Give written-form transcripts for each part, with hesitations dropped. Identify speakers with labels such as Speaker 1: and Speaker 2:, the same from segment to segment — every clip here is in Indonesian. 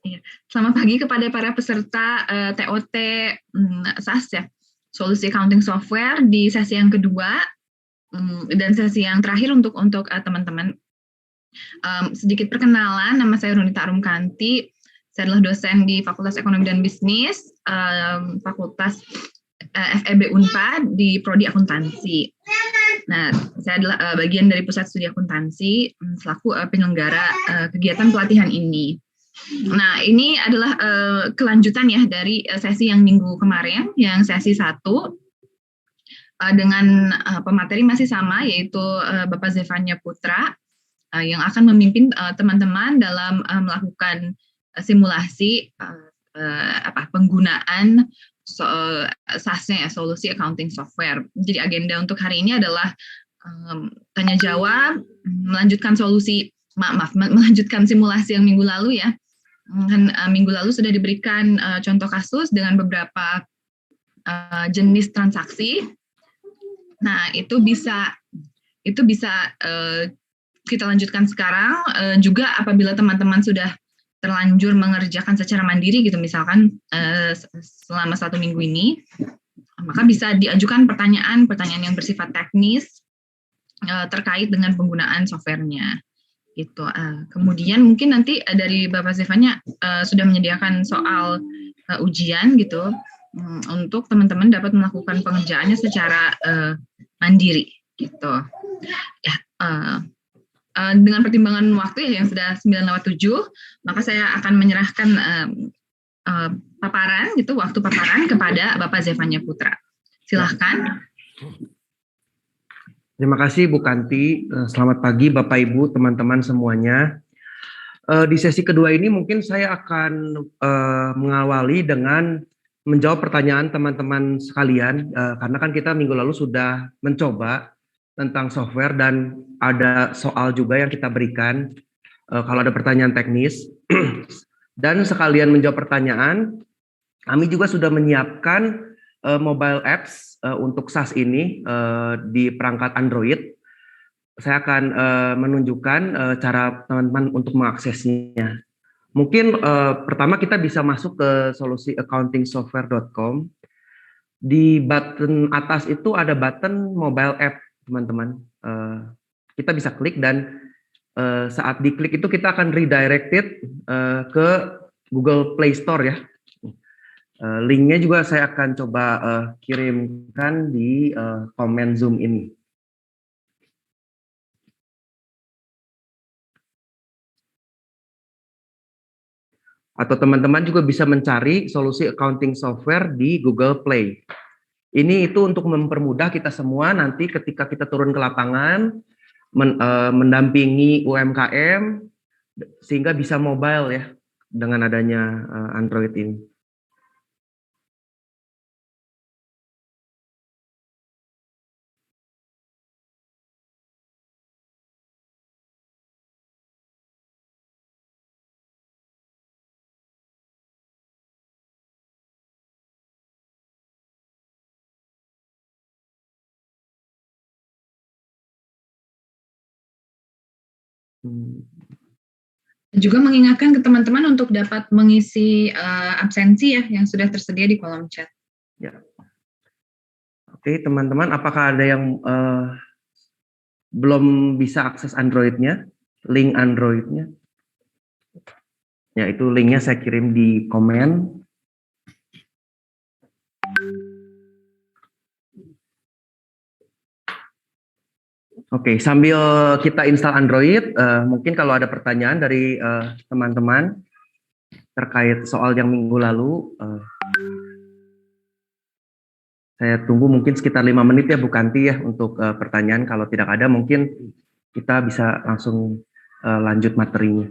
Speaker 1: Iya. Selamat pagi kepada para peserta TOT SAS ya, Solusi Accounting Software di sesi yang kedua dan sesi yang terakhir untuk teman-teman. Sedikit perkenalan, nama saya Runita Arumkanti. Saya adalah dosen di Fakultas Ekonomi dan Bisnis, Fakultas FEB Unpad di Prodi Akuntansi. Nah, saya adalah bagian dari Pusat Studi Akuntansi selaku penyelenggara kegiatan pelatihan ini. Nah, ini adalah kelanjutan ya dari sesi yang minggu kemarin, yang sesi 1 dengan pemateri masih sama, yaitu Bapak Zevanya Putra, yang akan memimpin teman-teman dalam melakukan simulasi penggunaan SAS-nya ya, Solusi Accounting Software. Jadi agenda untuk hari ini adalah tanya jawab, melanjutkan simulasi yang minggu lalu ya. Minggu lalu sudah diberikan contoh kasus dengan beberapa jenis transaksi. Nah, itu bisa kita lanjutkan sekarang. Juga apabila teman-teman sudah terlanjur mengerjakan secara mandiri gitu, misalkan selama 1 minggu ini, maka bisa diajukan pertanyaan yang bersifat teknis terkait dengan penggunaan softwarenya. Gitu. Kemudian mungkin nanti dari Bapak Zevanya sudah menyediakan soal ujian gitu untuk teman-teman dapat melakukan pengerjaannya secara mandiri gitu. Ya, dengan pertimbangan waktu ya, yang sudah 9:07, maka saya akan menyerahkan paparan gitu, waktu paparan kepada Bapak Zevanya Putra. Silahkan.
Speaker 2: Terima kasih Bu Kanti. Selamat pagi Bapak Ibu, teman-teman semuanya. Di sesi kedua ini mungkin saya akan mengawali dengan menjawab pertanyaan teman-teman sekalian, karena kan kita minggu lalu sudah mencoba tentang software dan ada soal juga yang kita berikan kalau ada pertanyaan teknis. Dan sekalian menjawab pertanyaan, kami juga sudah menyiapkan mobile apps untuk SAS ini di perangkat Android. Saya akan menunjukkan cara teman-teman untuk mengaksesnya. Mungkin pertama kita bisa masuk ke solusiaccountingsoftware.com. Di button atas itu ada button mobile app, teman-teman. Kita bisa klik dan saat diklik itu kita akan redirected ke Google Play Store ya. Linknya juga saya akan coba kirimkan di komen Zoom ini. Atau teman-teman juga bisa mencari solusi accounting software di Google Play. Ini itu untuk mempermudah kita semua nanti ketika kita turun ke lapangan, mendampingi UMKM, sehingga bisa mobile ya, dengan adanya Android ini.
Speaker 1: Juga mengingatkan ke teman-teman untuk dapat mengisi absensi ya yang sudah tersedia di kolom chat.
Speaker 2: Ya. Oke, teman-teman, apakah ada yang belum bisa akses Android-nya, link Android-nya? Ya, itu linknya saya kirim di komen. Oke, sambil kita install Android, mungkin kalau ada pertanyaan dari teman-teman terkait soal yang minggu lalu, saya tunggu mungkin sekitar 5 menit ya Bu Kanti ya untuk pertanyaan. Kalau tidak ada mungkin kita bisa langsung lanjut materinya.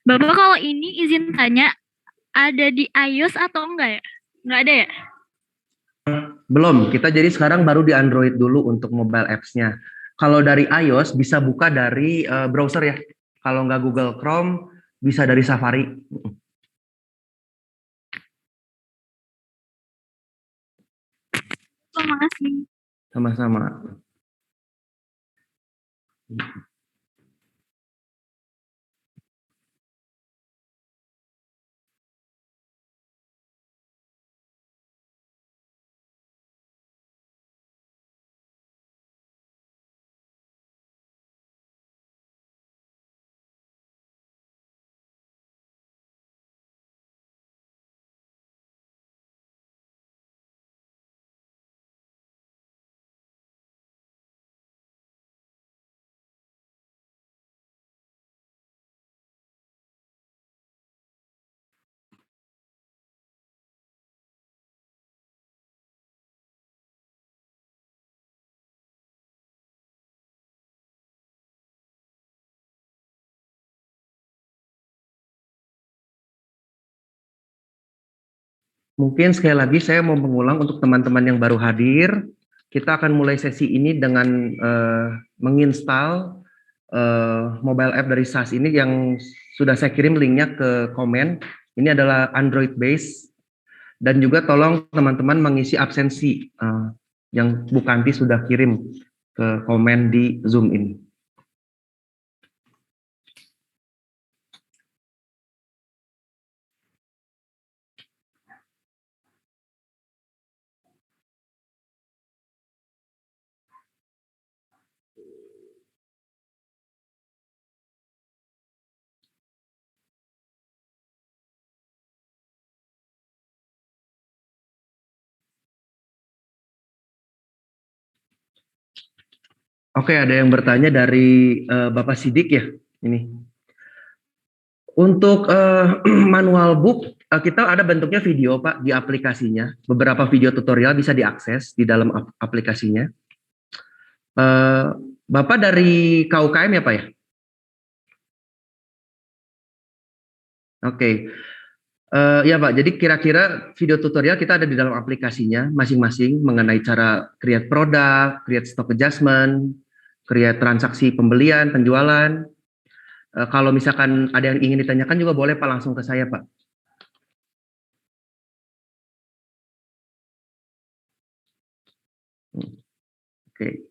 Speaker 3: Bapak kalau ini izin tanya, ada di iOS atau enggak ya? Enggak ada ya?
Speaker 2: Belum, kita jadi sekarang baru di Android dulu untuk mobile apps-nya. Kalau dari iOS bisa buka dari browser ya. Kalau nggak Google Chrome, bisa dari Safari.
Speaker 3: Terima kasih.
Speaker 2: Sama-sama. Mungkin sekali lagi saya mau mengulang untuk teman-teman yang baru hadir, kita akan mulai sesi ini dengan menginstal mobile app dari SAS ini yang sudah saya kirim linknya ke komen. Ini adalah Android base dan juga tolong teman-teman mengisi absensi yang Bu Kanti sudah kirim ke komen di Zoom ini. Oke, ada yang bertanya dari Bapak Sidik ya, ini. Untuk manual book, kita ada bentuknya video Pak di aplikasinya. Beberapa video tutorial bisa diakses di dalam aplikasinya. Bapak dari KUKM ya Pak ya? Oke. Ya Pak, jadi kira-kira video tutorial kita ada di dalam aplikasinya masing-masing mengenai cara create produk, create stock adjustment, create transaksi pembelian, penjualan. Kalau misalkan ada yang ingin ditanyakan juga boleh Pak langsung ke saya Pak. Oke.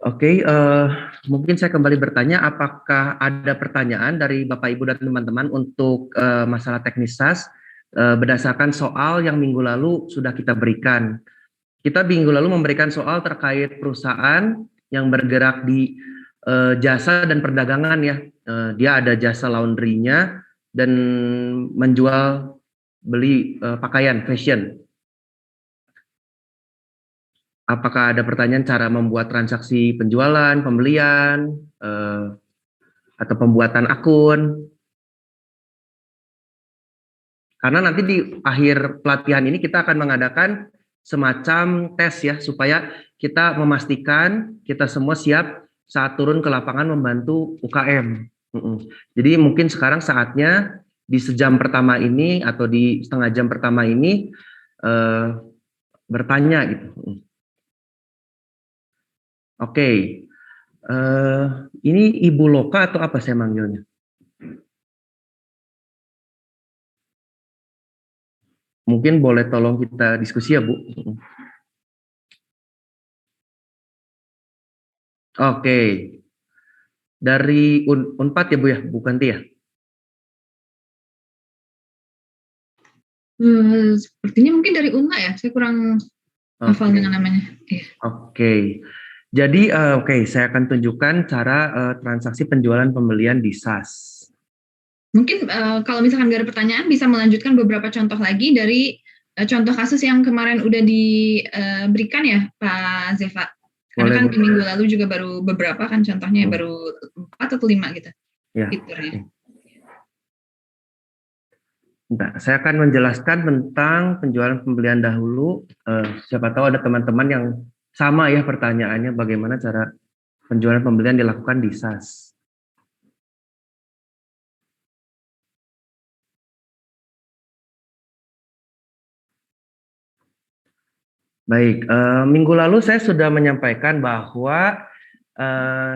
Speaker 2: Oke, mungkin saya kembali bertanya, apakah ada pertanyaan dari Bapak Ibu dan teman-teman untuk masalah teknis SAS berdasarkan soal yang minggu lalu sudah kita berikan. Kita minggu lalu memberikan soal terkait perusahaan yang bergerak di jasa dan perdagangan ya. Dia ada jasa laundry-nya dan menjual beli pakaian fashion. Apakah ada pertanyaan cara membuat transaksi penjualan, pembelian, atau pembuatan akun? Karena nanti di akhir pelatihan ini kita akan mengadakan semacam tes ya, supaya kita memastikan kita semua siap saat turun ke lapangan membantu UKM. Jadi mungkin sekarang saatnya di sejam pertama ini atau di setengah jam pertama ini bertanya gitu. Oke, ini Ibu Loka atau apa saya manggilnya? Mungkin boleh tolong kita diskusi ya Bu. Oke, dari Unpad ya Bu ya, Bu Kanti ya?
Speaker 1: Sepertinya mungkin dari UNA ya, saya kurang hafal
Speaker 2: Oke.
Speaker 1: dengan namanya. Iya.
Speaker 2: Oke. Jadi oke, saya akan tunjukkan cara transaksi penjualan pembelian di SaaS.
Speaker 1: Mungkin kalau misalkan nggak ada pertanyaan, bisa melanjutkan beberapa contoh lagi dari contoh kasus yang kemarin udah diberikan ya, Pak Zeva. Karena
Speaker 2: Boleh,
Speaker 1: kan di
Speaker 2: boleh.
Speaker 1: minggu lalu juga baru beberapa kan contohnya,
Speaker 2: Hmm.
Speaker 1: baru 4 atau 5 gitu
Speaker 2: Ya.
Speaker 1: fiturnya.
Speaker 2: Bentar, saya akan menjelaskan tentang penjualan pembelian dahulu. Siapa tahu ada teman-teman yang sama ya pertanyaannya, bagaimana cara penjualan pembelian dilakukan di SaaS. Baik, minggu lalu saya sudah menyampaikan bahwa eh,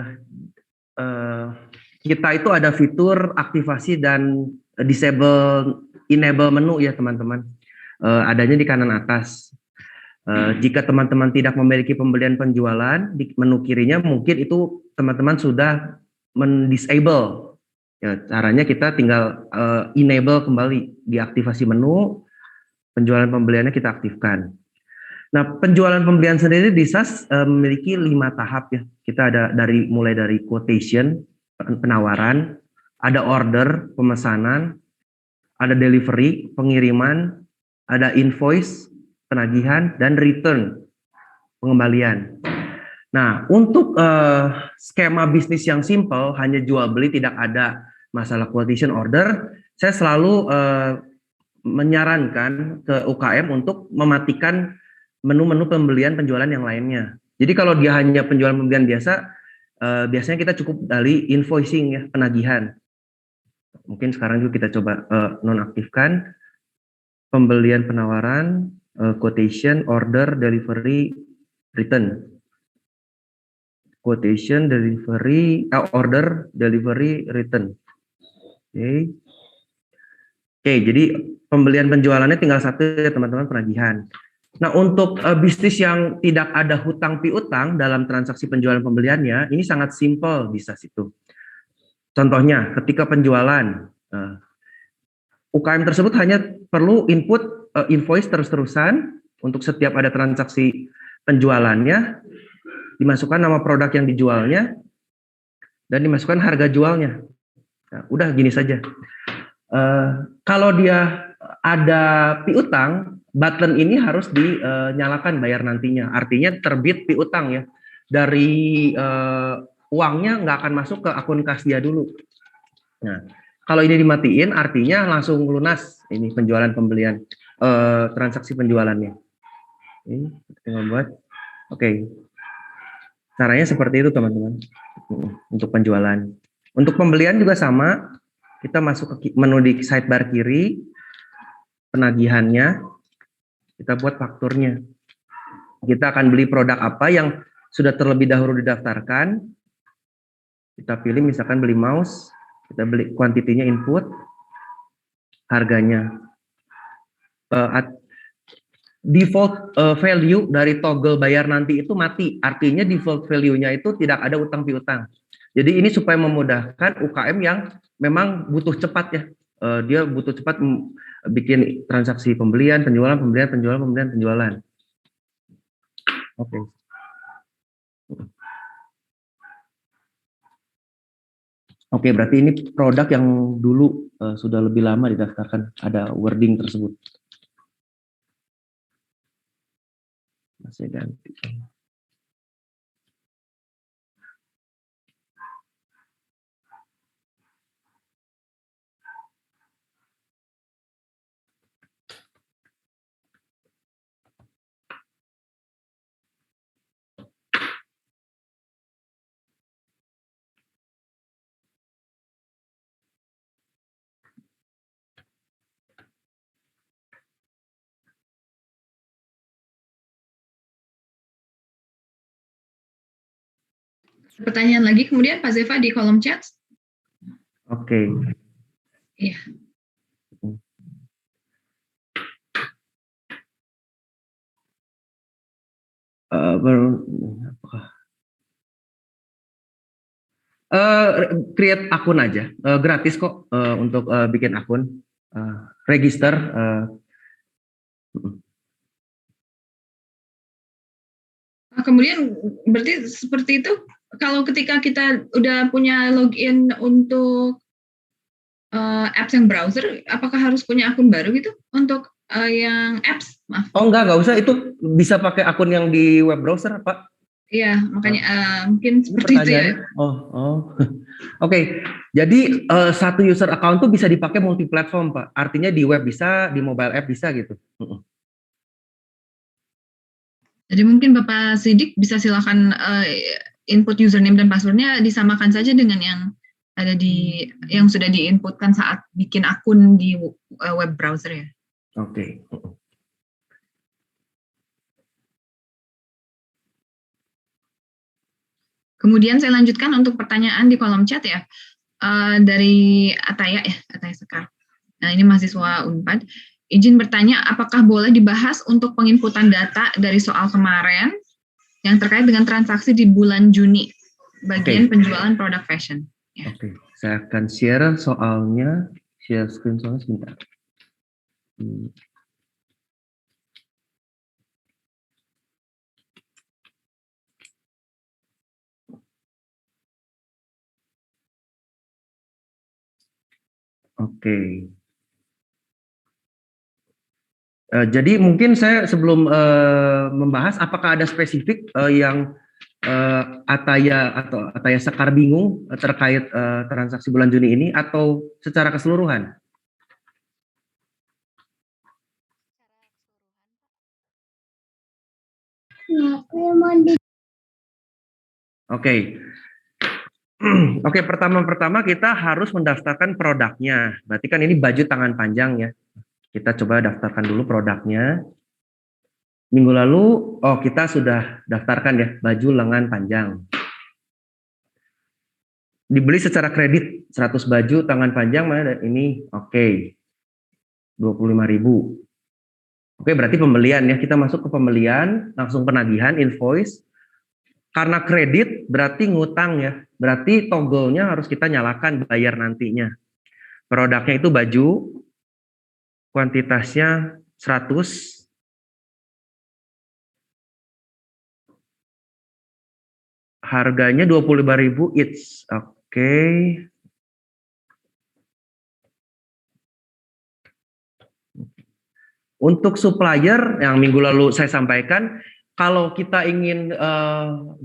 Speaker 2: eh, kita itu ada fitur aktivasi dan enable menu ya teman-teman. Adanya di kanan atas. Jika teman-teman tidak memiliki pembelian penjualan di menu kirinya, mungkin itu teman-teman sudah mendisable. Ya, caranya kita tinggal enable kembali, diaktifasi menu, penjualan pembeliannya kita aktifkan. Nah, penjualan pembelian sendiri di SaaS memiliki 5 tahap ya. Kita ada mulai dari quotation, penawaran, ada order, pemesanan, ada delivery, pengiriman, ada invoice, penagihan, dan return, pengembalian. Nah, untuk skema bisnis yang simple, hanya jual beli, tidak ada masalah quotation order, saya selalu menyarankan ke UKM untuk mematikan menu-menu pembelian penjualan yang lainnya. Jadi kalau dia hanya penjualan pembelian biasa, biasanya kita cukup dari invoicing ya, penagihan. Mungkin sekarang juga kita coba nonaktifkan pembelian penawaran, quotation, order, delivery, return. Quotation, delivery, order, delivery, return. Oke. Oke, jadi pembelian penjualannya tinggal satu ya teman-teman, penagihan. Nah, untuk bisnis yang tidak ada hutang piutang dalam transaksi penjualan pembeliannya, ini sangat simpel bisa situ. Contohnya, ketika penjualan, UKM tersebut hanya perlu input invoice terus-terusan untuk setiap ada transaksi penjualannya, dimasukkan nama produk yang dijualnya, dan dimasukkan harga jualnya. Nah, udah gini saja. Kalau dia ada piutang, button ini harus dinyalakan bayar nantinya. Artinya terbit piutang ya. Dari uangnya nggak akan masuk ke akun kas dia dulu. Nah, kalau ini dimatiin, artinya langsung lunas ini penjualan pembelian transaksi penjualannya. Ini tinggal buat. Oke. Caranya seperti itu teman-teman. Untuk penjualan. Untuk pembelian juga sama. Kita masuk ke menu di sidebar kiri, penagihannya, kita buat fakturnya. Kita akan beli produk apa yang sudah terlebih dahulu didaftarkan. Kita pilih misalkan beli mouse, kita beli kuantitinya input, harganya. Default value dari toggle bayar nanti itu mati. Artinya default value-nya itu tidak ada utang piutang. Jadi ini supaya memudahkan UKM yang memang butuh cepat ya. Dia butuh cepat bikin transaksi pembelian, penjualan, penjualan. Oke. Oke, berarti ini produk yang dulu sudah lebih lama didaftarkan, ada wording tersebut. Masih ganti.
Speaker 1: Pertanyaan lagi kemudian Pak Zeva di kolom chat.
Speaker 2: Oke.
Speaker 1: Iya. Create akun aja, gratis kok untuk bikin akun, register. Kemudian berarti seperti itu, kalau ketika kita udah punya login untuk apps yang browser, apakah harus punya akun baru gitu untuk yang apps? Maaf.
Speaker 2: Oh enggak usah, itu bisa pakai akun yang di web browser, Pak.
Speaker 1: Iya, makanya mungkin seperti itu ya.
Speaker 2: Oh. Oke. Jadi satu user account tuh bisa dipakai multi platform, Pak. Artinya di web bisa, di mobile app bisa gitu.
Speaker 1: Jadi mungkin Bapak Sidik bisa silakan input username dan passwordnya disamakan saja dengan yang ada yang sudah diinputkan saat bikin akun di web browser ya.
Speaker 2: Oke.
Speaker 1: Kemudian saya lanjutkan untuk pertanyaan di kolom chat ya, dari Ataya Sekar. Nah, ini mahasiswa Unpad. Izin bertanya, apakah boleh dibahas untuk penginputan data dari soal kemarin yang terkait dengan transaksi di bulan Juni, bagian penjualan produk fashion. Ya.
Speaker 2: Oke, saya akan share soalnya, share screen soalnya sebentar. Oke. Jadi mungkin saya sebelum membahas, apakah ada spesifik yang Ataya Sekar bingung terkait transaksi bulan Juni ini atau secara keseluruhan? Oke. Oke, pertama kita harus mendaftarkan produknya. Berarti kan ini baju tangan panjang ya. Kita coba daftarkan dulu produknya. Minggu lalu, kita sudah daftarkan ya, baju lengan panjang. Dibeli secara kredit, 100 baju tangan panjang, mana ini, oke. 25.000. Oke, berarti pembelian ya, kita masuk ke pembelian, langsung penagihan, invoice. Karena kredit, berarti ngutang ya, berarti toggle-nya harus kita nyalakan bayar nantinya. Produknya itu baju, kuantitasnya 100, harganya 25.000 each. Oke. Untuk supplier yang minggu lalu saya sampaikan, kalau kita ingin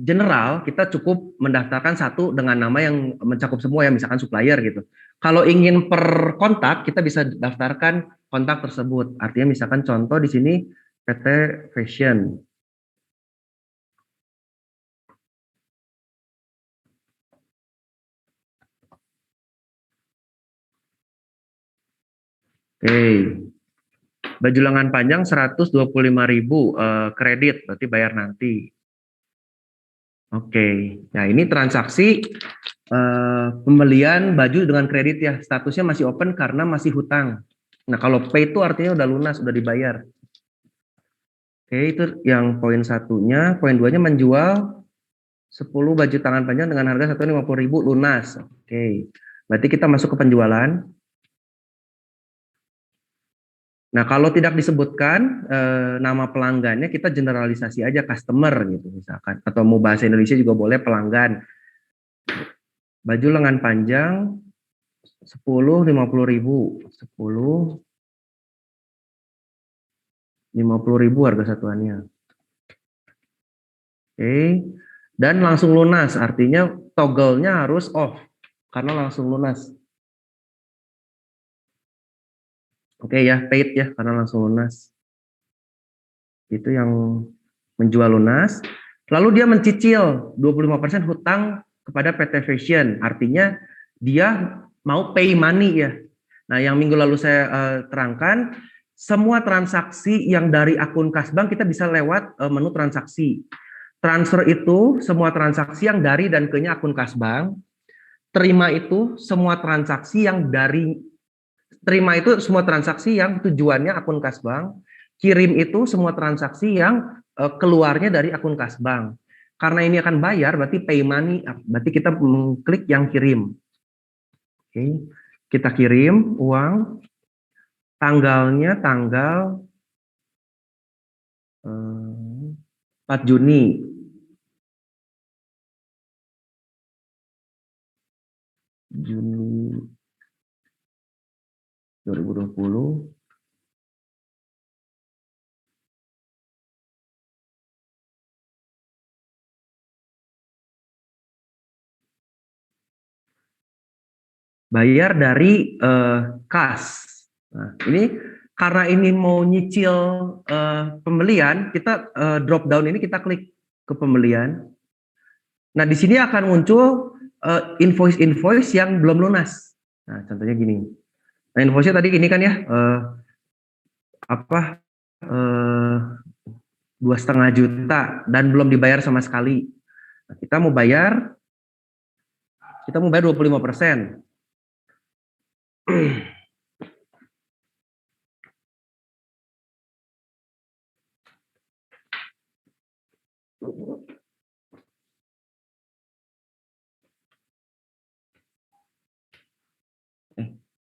Speaker 2: general, kita cukup mendaftarkan satu dengan nama yang mencakup semua ya, misalkan supplier gitu. Kalau ingin per kontak, kita bisa daftarkan kontak tersebut. Artinya misalkan contoh di sini PT Fashion. Oke. Baju lengan panjang 125.000 kredit, berarti bayar nanti. Oke. Nah, ini transaksi pembelian baju dengan kredit ya. Statusnya masih open karena masih hutang. Nah, kalau pay itu artinya udah lunas, udah dibayar. Oke, itu yang poin satunya. Poin duanya menjual 10 baju tangan panjang dengan harga 150.000 lunas. Oke. Berarti kita masuk ke penjualan. Nah, kalau tidak disebutkan nama pelanggannya, kita generalisasi aja customer gitu misalkan. Atau mau bahasa Indonesia juga boleh pelanggan. Baju lengan panjang 10 50.000. 10 50.000 harga satuannya. Oke. Dan langsung lunas, artinya toggle-nya harus off karena langsung lunas. Oke ya, paid ya, karena langsung lunas. Itu yang menjual lunas. Lalu dia mencicil 25% hutang kepada PT Fashion. Artinya dia mau pay money ya. Nah, yang minggu lalu saya terangkan, semua transaksi yang dari akun Kasbank kita bisa lewat menu transaksi. Transfer itu semua transaksi yang dari dan ke-nya akun Kasbank. Terima itu semua transaksi yang tujuannya akun Kasbank. Kirim itu semua transaksi yang keluarnya dari akun Kasbank. Karena ini akan bayar, berarti pay money, berarti kita mengklik yang kirim. Oke, kita kirim uang, tanggalnya tanggal 4 Juni. 2020. Bayar dari kas. Nah, ini karena ini mau nyicil pembelian, kita drop down ini kita klik ke pembelian. Nah, di sini akan muncul invoice-invoice yang belum lunas. Nah, contohnya gini. Nah, invoice-nya tadi ini kan ya, apa, 2,5 juta dan belum dibayar sama sekali. Nah, kita mau bayar 25%.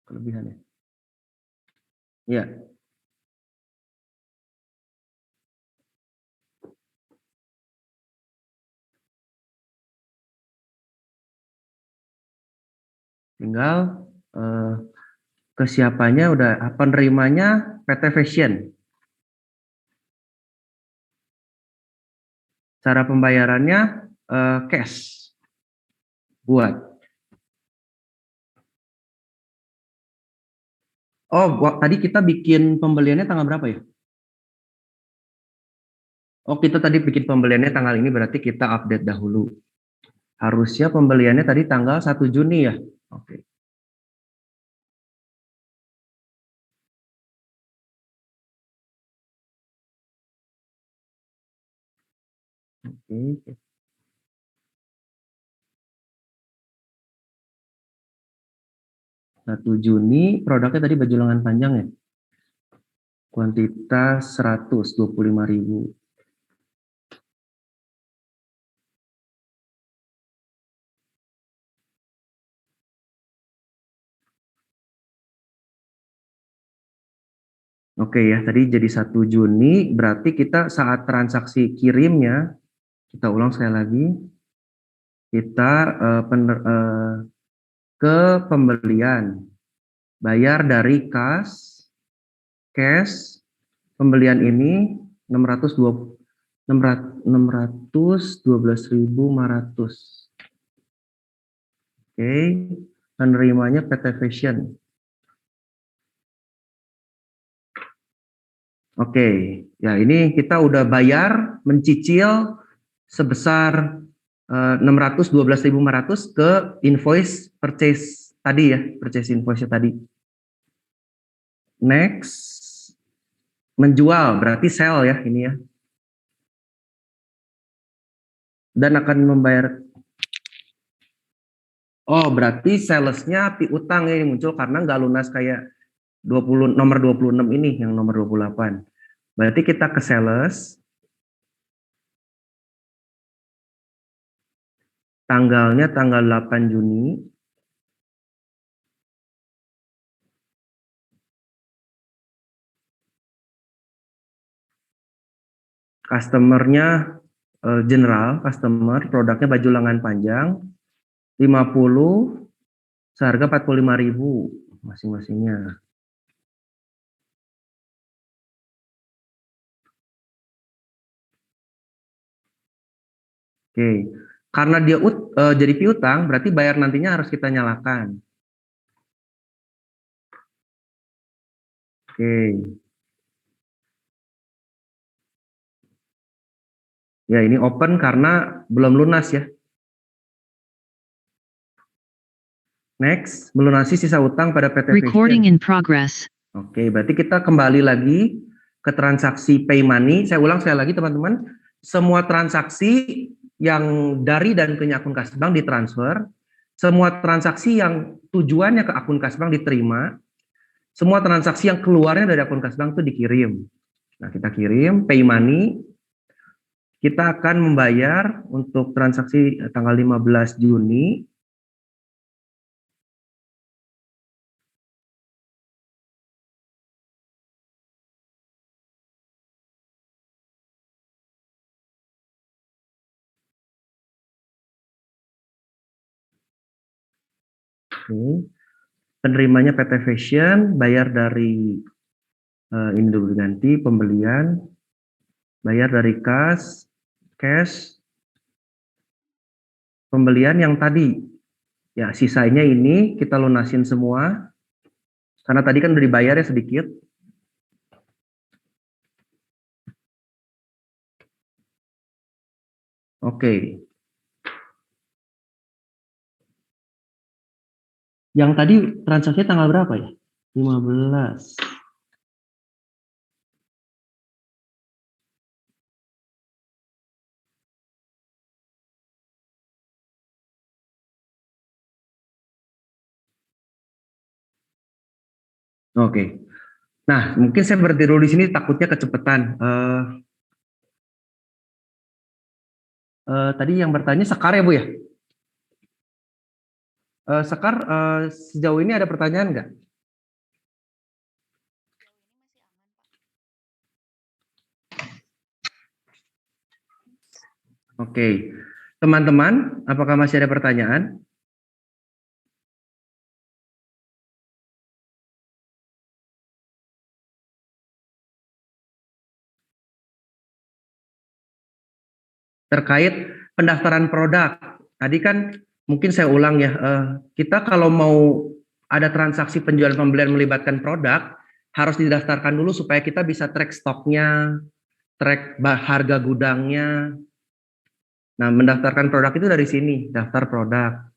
Speaker 2: Kelebihan ya. Ya. Tinggal kesiapannya udah, penerimanya PT Fashion. Cara pembayarannya cash. Buat. Oh, tadi kita bikin pembeliannya tanggal berapa ya? Oh, kita tadi bikin pembeliannya tanggal ini, berarti kita update dahulu. Harusnya pembeliannya tadi tanggal 1 Juni ya? Oke. Oke. 1 Juni, produknya tadi baju lengan panjang ya? Kuantitas 125.000. Oke ya, tadi jadi 1 Juni, berarti kita saat transaksi kirimnya, kita ulang sekali lagi, kita ke pembelian, bayar dari cash, pembelian ini 612.500. Oke, penerimanya PT Fashion. Oke, ya ini kita udah bayar, mencicil sebesar 612.500 ke invoice purchase tadi ya, purchase invoice tadi. Next, menjual berarti sell ya ini ya. Dan akan membayar. Oh, berarti salesnya piutang ya yang muncul karena nggak lunas kayak nomor 26 ini, yang nomor 28. Berarti kita ke sales, tanggalnya tanggal 8 Juni. Customernya general, customer, produknya baju lengan panjang, 50, seharga 45.000 masing-masingnya. Oke, karena dia jadi piutang, berarti bayar nantinya harus kita nyalakan. Oke. Ya, ini open karena belum lunas ya. Next, melunasi sisa utang pada PT
Speaker 4: Recording
Speaker 2: Fashion.
Speaker 4: in progress.
Speaker 2: Oke, berarti kita kembali lagi ke transaksi pay money. Saya ulang sekali lagi teman-teman, semua transaksi yang dari dan ke akun kas bank ditransfer, semua transaksi yang tujuannya ke akun kas bank diterima, semua transaksi yang keluarnya dari akun kas bank itu dikirim. Nah, kita kirim pay money, kita akan membayar untuk transaksi tanggal 15 Juni. Oke. Penerimanya PT Fashion, bayar dari ini dulu diganti, pembelian, bayar dari cash, pembelian yang tadi. Ya, sisanya ini kita lunasin semua. Karena tadi kan udah dibayar ya sedikit. Oke. Yang tadi transaksinya tanggal berapa ya? 15. Oke. Nah, mungkin saya berhenti dulu di sini takutnya kecepatan. Tadi yang bertanya Sekar ya Bu ya? Sekar, sejauh ini ada pertanyaan nggak? Oke. Teman-teman, apakah masih ada pertanyaan? Terkait pendaftaran produk. Tadi kan mungkin saya ulang ya, kita kalau mau ada transaksi penjualan pembelian melibatkan produk, harus didaftarkan dulu supaya kita bisa track stoknya, track harga gudangnya. Nah, mendaftarkan produk itu dari sini, daftar produk.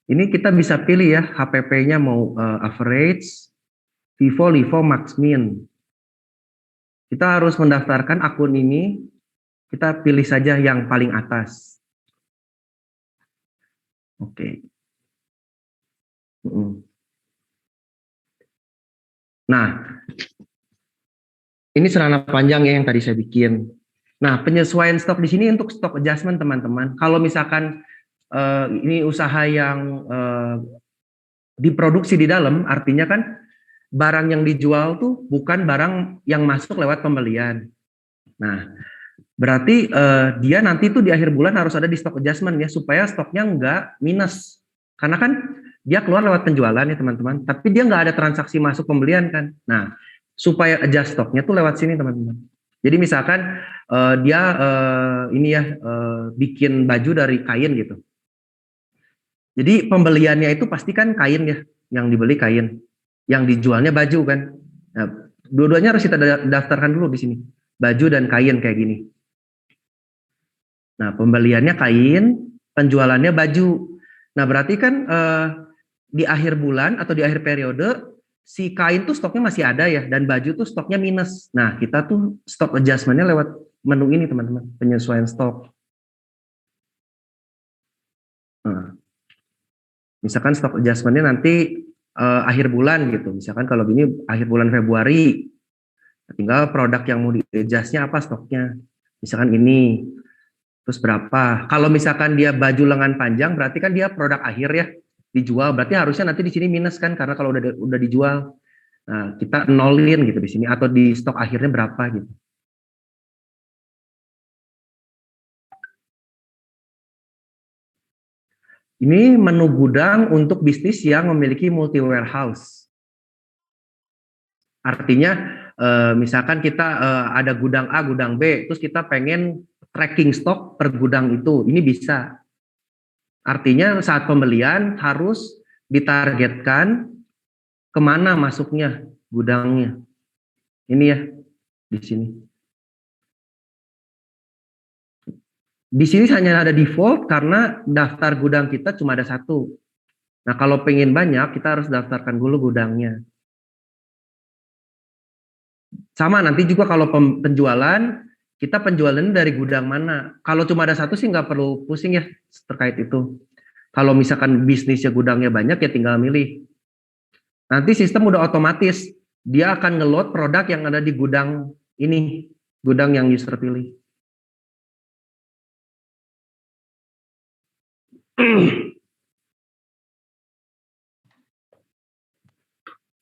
Speaker 2: Ini kita bisa pilih ya, HPP-nya mau average, Vivo, Livo, Max, Min. Kita harus mendaftarkan akun ini, kita pilih saja yang paling atas. Oke. Nah, ini celana panjang ya yang tadi saya bikin. Nah, penyesuaian stok di sini untuk stok adjustment teman-teman. Kalau misalkan ini usaha yang diproduksi di dalam, artinya kan barang yang dijual tuh bukan barang yang masuk lewat pembelian. Nah, berarti dia nanti tuh di akhir bulan harus ada di stock adjustment ya, supaya stoknya nggak minus. Karena kan dia keluar lewat penjualan ya teman-teman, tapi dia nggak ada transaksi masuk pembelian kan. Nah, supaya adjust stoknya tuh lewat sini teman-teman. Jadi misalkan dia ini ya bikin baju dari kain gitu. Jadi pembeliannya itu pasti kan kain ya, yang dibeli kain, yang dijualnya baju kan. Nah, dua-duanya harus kita daftarkan dulu di sini, baju dan kain kayak gini. Nah, pembeliannya kain, penjualannya baju. Nah, berarti kan di akhir bulan atau di akhir periode si kain tuh stoknya masih ada ya, dan baju tuh stoknya minus. Nah, kita tuh stok adjustment-nya lewat menu ini teman-teman, penyesuaian stok. Nah, misalkan stok adjustment-nya nanti akhir bulan gitu. Misalkan kalau gini akhir bulan Februari, tinggal produk yang mau di-adjust-nya apa stoknya. Misalkan ini, terus berapa. Kalau misalkan dia baju lengan panjang, berarti kan dia produk akhir ya, dijual. Berarti harusnya nanti di sini minus kan, karena kalau udah dijual. Nah, kita nolin gitu di sini, atau di stok akhirnya berapa gitu. Ini menu gudang untuk bisnis yang memiliki multi warehouse. Artinya misalkan kita ada gudang A, gudang B, terus kita pengen tracking stok per gudang itu, ini bisa. Artinya saat pembelian harus ditargetkan kemana masuknya gudangnya. Ini ya, di sini. Di sini hanya ada default karena daftar gudang kita cuma ada satu. Nah, kalau pengen banyak, kita harus daftarkan dulu gudangnya. Sama nanti juga kalau penjualan, kita penjualannya dari gudang mana. Kalau cuma ada satu sih nggak perlu pusing ya terkait itu. Kalau misalkan bisnisnya gudangnya banyak ya tinggal milih. Nanti sistem udah otomatis, dia akan ngeload produk yang ada di gudang ini, gudang yang user pilih.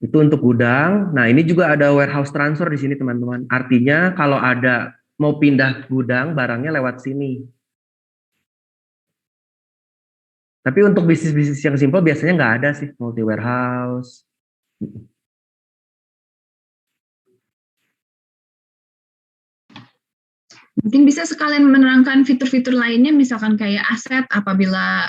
Speaker 2: Itu untuk gudang. Nah, ini juga ada warehouse transfer di sini, teman-teman. Artinya kalau ada mau pindah gudang, barangnya lewat sini. Tapi untuk bisnis-bisnis yang simpel biasanya nggak ada sih, multi warehouse.
Speaker 1: Mungkin bisa sekalian menerangkan fitur-fitur lainnya, misalkan kayak aset, apabila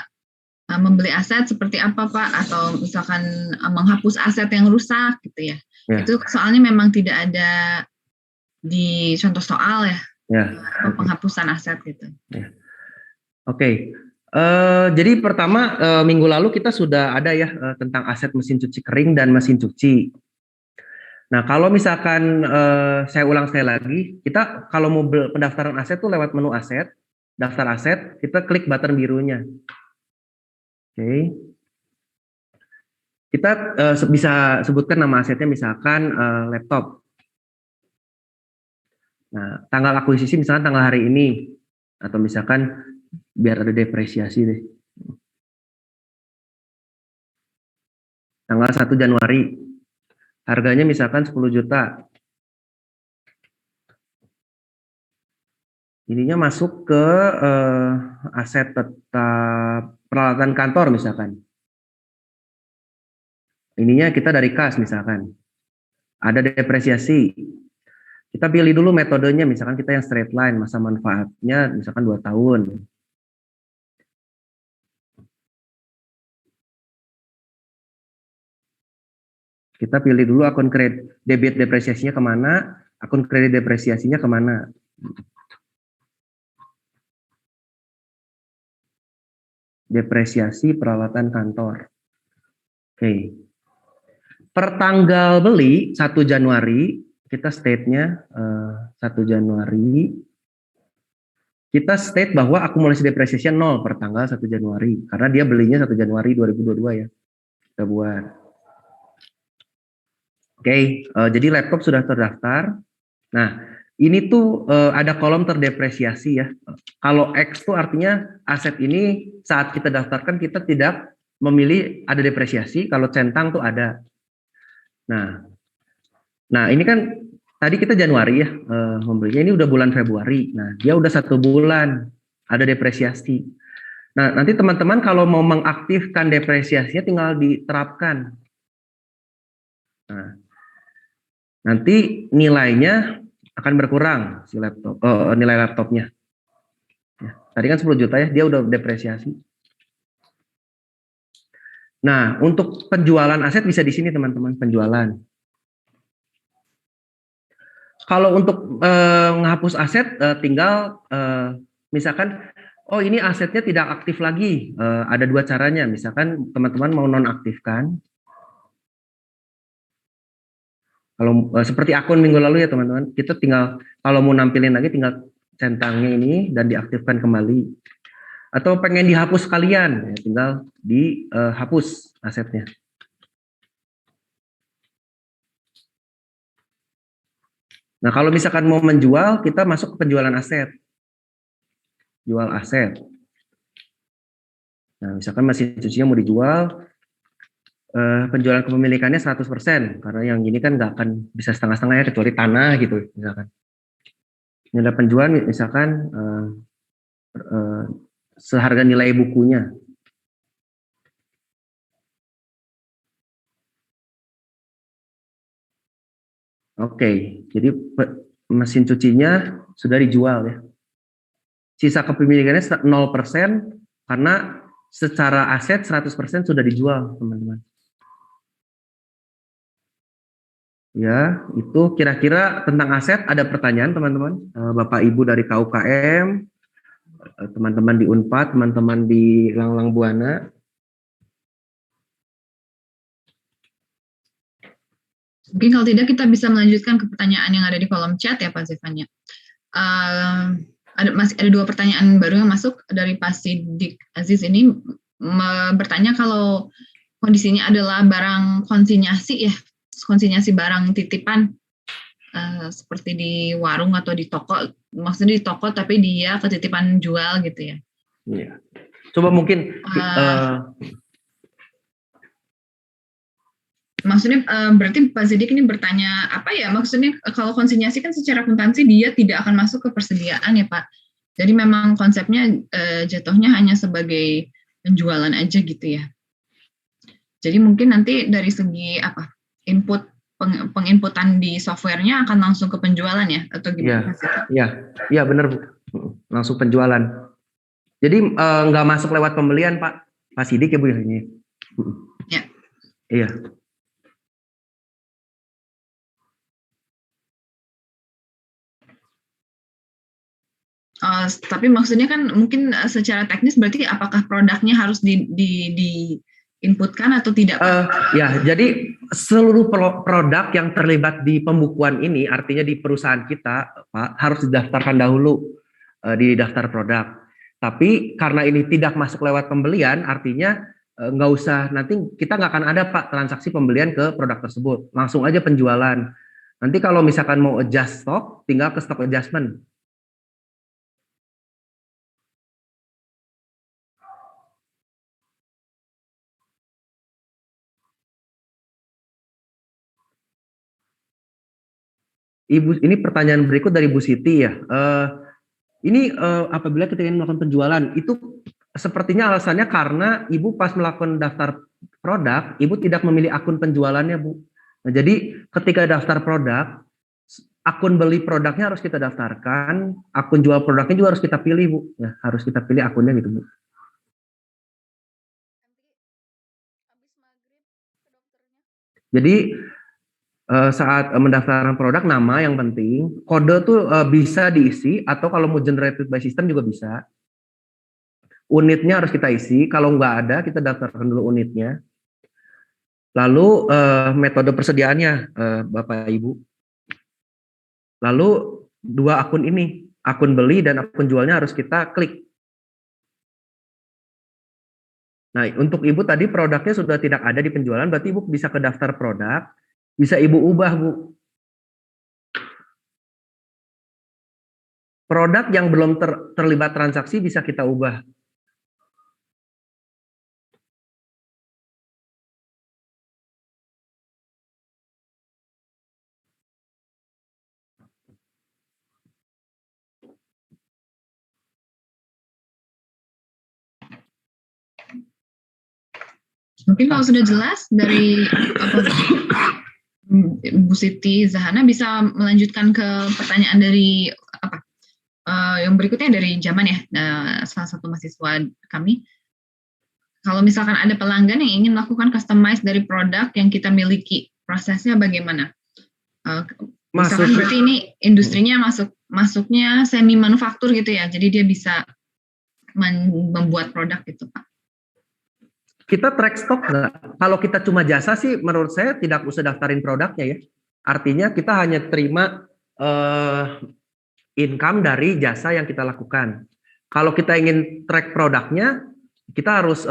Speaker 1: membeli aset seperti apa Pak, atau misalkan menghapus aset yang rusak gitu ya. Itu soalnya memang tidak ada di contoh soal ya, penghapusan aset gitu.
Speaker 2: Oke. Jadi pertama minggu lalu kita sudah ada ya tentang aset mesin cuci kering dan mesin cuci. Nah, kalau misalkan saya ulang sekali lagi, kita kalau mau pendaftaran aset tuh lewat menu aset, daftar aset, kita klik button birunya. Oke. Kita bisa sebutkan nama asetnya misalkan laptop. Nah, tanggal akuisisi misalkan tanggal hari ini, atau misalkan biar ada depresiasi deh. Tanggal 1 Januari, harganya misalkan 10 juta. Ininya masuk ke aset tetap peralatan kantor misalkan. Ininya kita dari kas misalkan. Ada depresiasi. Kita pilih dulu metodenya, misalkan kita yang straight line, masa manfaatnya misalkan 2 tahun. Kita pilih dulu akun kredit debit depresiasinya kemana, akun kredit depresiasinya kemana. Depresiasi peralatan kantor. Oke. Per tanggal beli 1 Januari, kita state-nya 1 Januari, kita state bahwa akumulasi depresiasinya 0 per tanggal 1 Januari, karena dia belinya 1 Januari 2022 ya. Kita buat. Oke, jadi laptop sudah terdaftar. Nah, ini tuh ada kolom terdepresiasi ya. Kalau X tuh artinya aset ini saat kita daftarkan kita tidak memilih ada depresiasi, kalau centang tuh ada. Nah ini kan tadi kita Januari ya membelinya, ini udah bulan Februari. Nah dia udah 1 bulan ada depresiasi. Nah nanti teman-teman kalau mau mengaktifkan depresiasinya tinggal diterapkan. Nah, nanti nilainya akan berkurang si laptop, nilai laptopnya. Ya, tadi kan 10 juta ya, dia udah depresiasi. Nah untuk penjualan aset bisa di sini teman-teman, penjualan. Kalau untuk menghapus aset tinggal misalkan oh ini asetnya tidak aktif lagi, ada 2 caranya. Misalkan teman-teman mau nonaktifkan, kalau seperti akun minggu lalu ya teman-teman, kita tinggal kalau mau nampilin lagi tinggal centangnya ini dan diaktifkan kembali. Atau pengen dihapus sekalian, ya, tinggal dihapus asetnya. Nah, kalau misalkan mau menjual, kita masuk ke penjualan aset. Jual aset. Nah, misalkan mesin cucinya mau dijual, penjualan kepemilikannya 100%, karena yang ini kan nggak akan bisa setengah-setengah ya, kecuali tanah gitu, misalkan. Ini ada penjualan, misalkan seharga nilai bukunya. Oke, jadi mesin cucinya sudah dijual ya. Sisa kepemilikannya 0% karena secara aset 100% sudah dijual, teman-teman. Ya, itu kira-kira tentang aset ada pertanyaan, teman-teman? Bapak Ibu dari KUKM, teman-teman di Unpad, teman-teman di Langlang Buana.
Speaker 1: Mungkin kalau tidak kita bisa melanjutkan ke pertanyaan yang ada di kolom chat ya Pak Zevanya. Masih ada 2 pertanyaan baru yang masuk dari Pak Sidik Aziz ini bertanya kalau kondisinya adalah barang konsinyasi ya, konsinyasi barang titipan seperti di warung atau di toko, maksudnya di toko tapi dia ketitipan jual gitu ya.
Speaker 2: Iya. Coba mungkin
Speaker 1: Maksudnya berarti Pak Zidik ini bertanya apa ya? Maksudnya kalau konsinyasi kan secara akuntansi dia tidak akan masuk ke persediaan ya Pak. Jadi memang konsepnya jatuhnya hanya sebagai penjualan aja gitu ya. Jadi mungkin nanti dari segi apa input penginputan di softwarenya akan langsung ke penjualan ya atau gimana?
Speaker 2: Iya benar Bu, langsung penjualan. Jadi nggak masuk lewat pembelian Pak Sidik ya Bu ini.
Speaker 1: Ya.
Speaker 2: Iya.
Speaker 1: Tapi maksudnya kan mungkin secara teknis berarti apakah produknya harus di inputkan atau tidak?
Speaker 2: Ya, jadi seluruh produk yang terlibat di pembukuan ini, artinya di perusahaan kita, Pak, harus didaftarkan dahulu di daftar produk. Tapi karena ini tidak masuk lewat pembelian, artinya nggak usah, nanti kita nggak akan ada Pak transaksi pembelian ke produk tersebut, langsung aja penjualan. Nanti kalau misalkan mau adjust stock, tinggal ke stock adjustment. Ibu, ini pertanyaan berikut dari Bu Siti ya. Ini apabila kita ingin melakukan penjualan, itu sepertinya alasannya karena Ibu pas melakukan daftar produk, Ibu tidak memilih akun penjualannya, Bu. Nah, jadi ketika daftar produk, akun beli produknya harus kita daftarkan, akun jual produknya juga harus kita pilih, Bu. Ya, harus kita pilih akunnya gitu, Bu. Jadi saat mendaftarkan produk, nama yang penting, kode tuh bisa diisi atau kalau mau generated by system juga bisa. Unitnya harus kita isi, kalau nggak ada kita daftarkan dulu unitnya. Lalu metode persediaannya Bapak Ibu. Lalu dua akun ini, akun beli dan akun jualnya harus kita klik. Nah, untuk Ibu tadi produknya sudah tidak ada di penjualan, berarti Ibu bisa ke daftar produk, bisa Ibu ubah, Bu. Produk yang belum terlibat transaksi bisa kita ubah.
Speaker 1: Mungkin kalau sudah jelas dari Bu Siti Zahana bisa melanjutkan ke pertanyaan dari yang berikutnya dari Jaman ya, salah satu mahasiswa kami. Kalau misalkan ada pelanggan yang ingin melakukan customize dari produk yang kita miliki, prosesnya bagaimana? Misalkan berarti ini industrinya masuknya semi manufaktur gitu ya, jadi dia bisa membuat produk gitu Pak.
Speaker 2: Kita track stock nggak? Kalau kita cuma jasa sih menurut saya tidak usah daftarin produknya ya. Artinya kita hanya terima income dari jasa yang kita lakukan. Kalau kita ingin track produknya, kita harus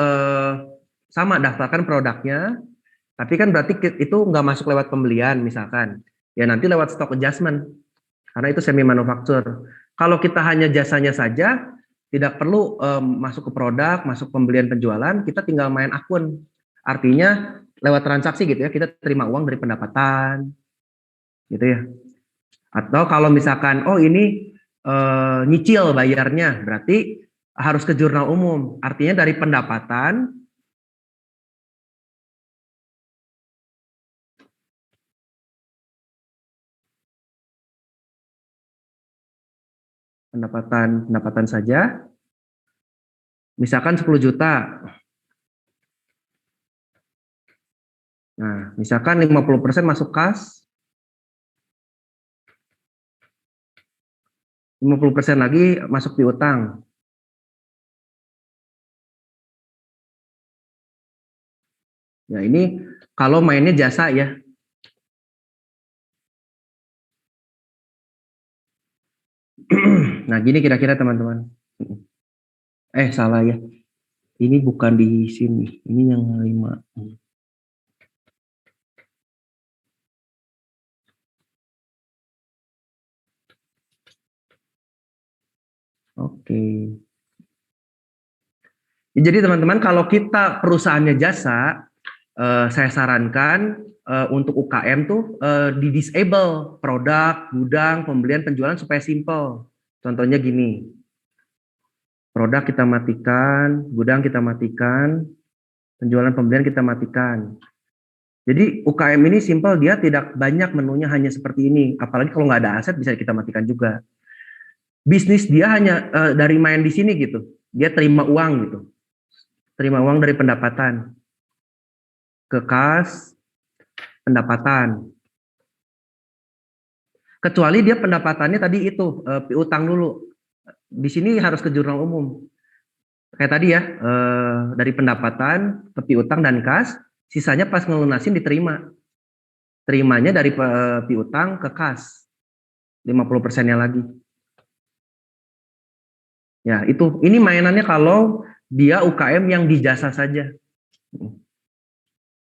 Speaker 2: sama daftarkan produknya, tapi kan berarti itu nggak masuk lewat pembelian misalkan. Ya nanti lewat stock adjustment, karena itu semi manufaktur. Kalau kita hanya jasanya saja, tidak perlu masuk ke produk, masuk pembelian penjualan, kita tinggal main akun. Artinya lewat transaksi gitu ya, kita terima uang dari pendapatan, gitu ya. Atau kalau misalkan, oh ini nyicil bayarnya, berarti harus ke jurnal umum. Artinya dari pendapatan, pendapatan saja, misalkan 10 juta. Nah, misalkan 50% masuk kas, 50% lagi masuk di utang. Ya ini kalau mainnya jasa ya. Nah gini kira-kira teman-teman. Salah ya. Ini bukan di sini. Ini yang 5. Oke. Jadi teman-teman kalau kita perusahaannya jasa, saya sarankan untuk UKM tuh di disable produk, gudang, pembelian, penjualan supaya simple. Contohnya gini, produk kita matikan, gudang kita matikan, penjualan pembelian kita matikan. Jadi UKM ini simple, dia tidak banyak menunya, hanya seperti ini. Apalagi kalau nggak ada aset bisa kita matikan juga. Bisnis dia hanya dari main di sini gitu. Dia terima uang gitu. Terima uang dari pendapatan. Ke kas, pendapatan. Kecuali dia pendapatannya tadi itu piutang dulu. Di sini harus ke jurnal umum. Kayak tadi ya, dari pendapatan ke piutang dan kas, sisanya pas ngelunasin diterima. Terimanya dari piutang ke kas. 50%-nya lagi. Ya, itu. Ini mainannya kalau dia UKM yang di jasa saja.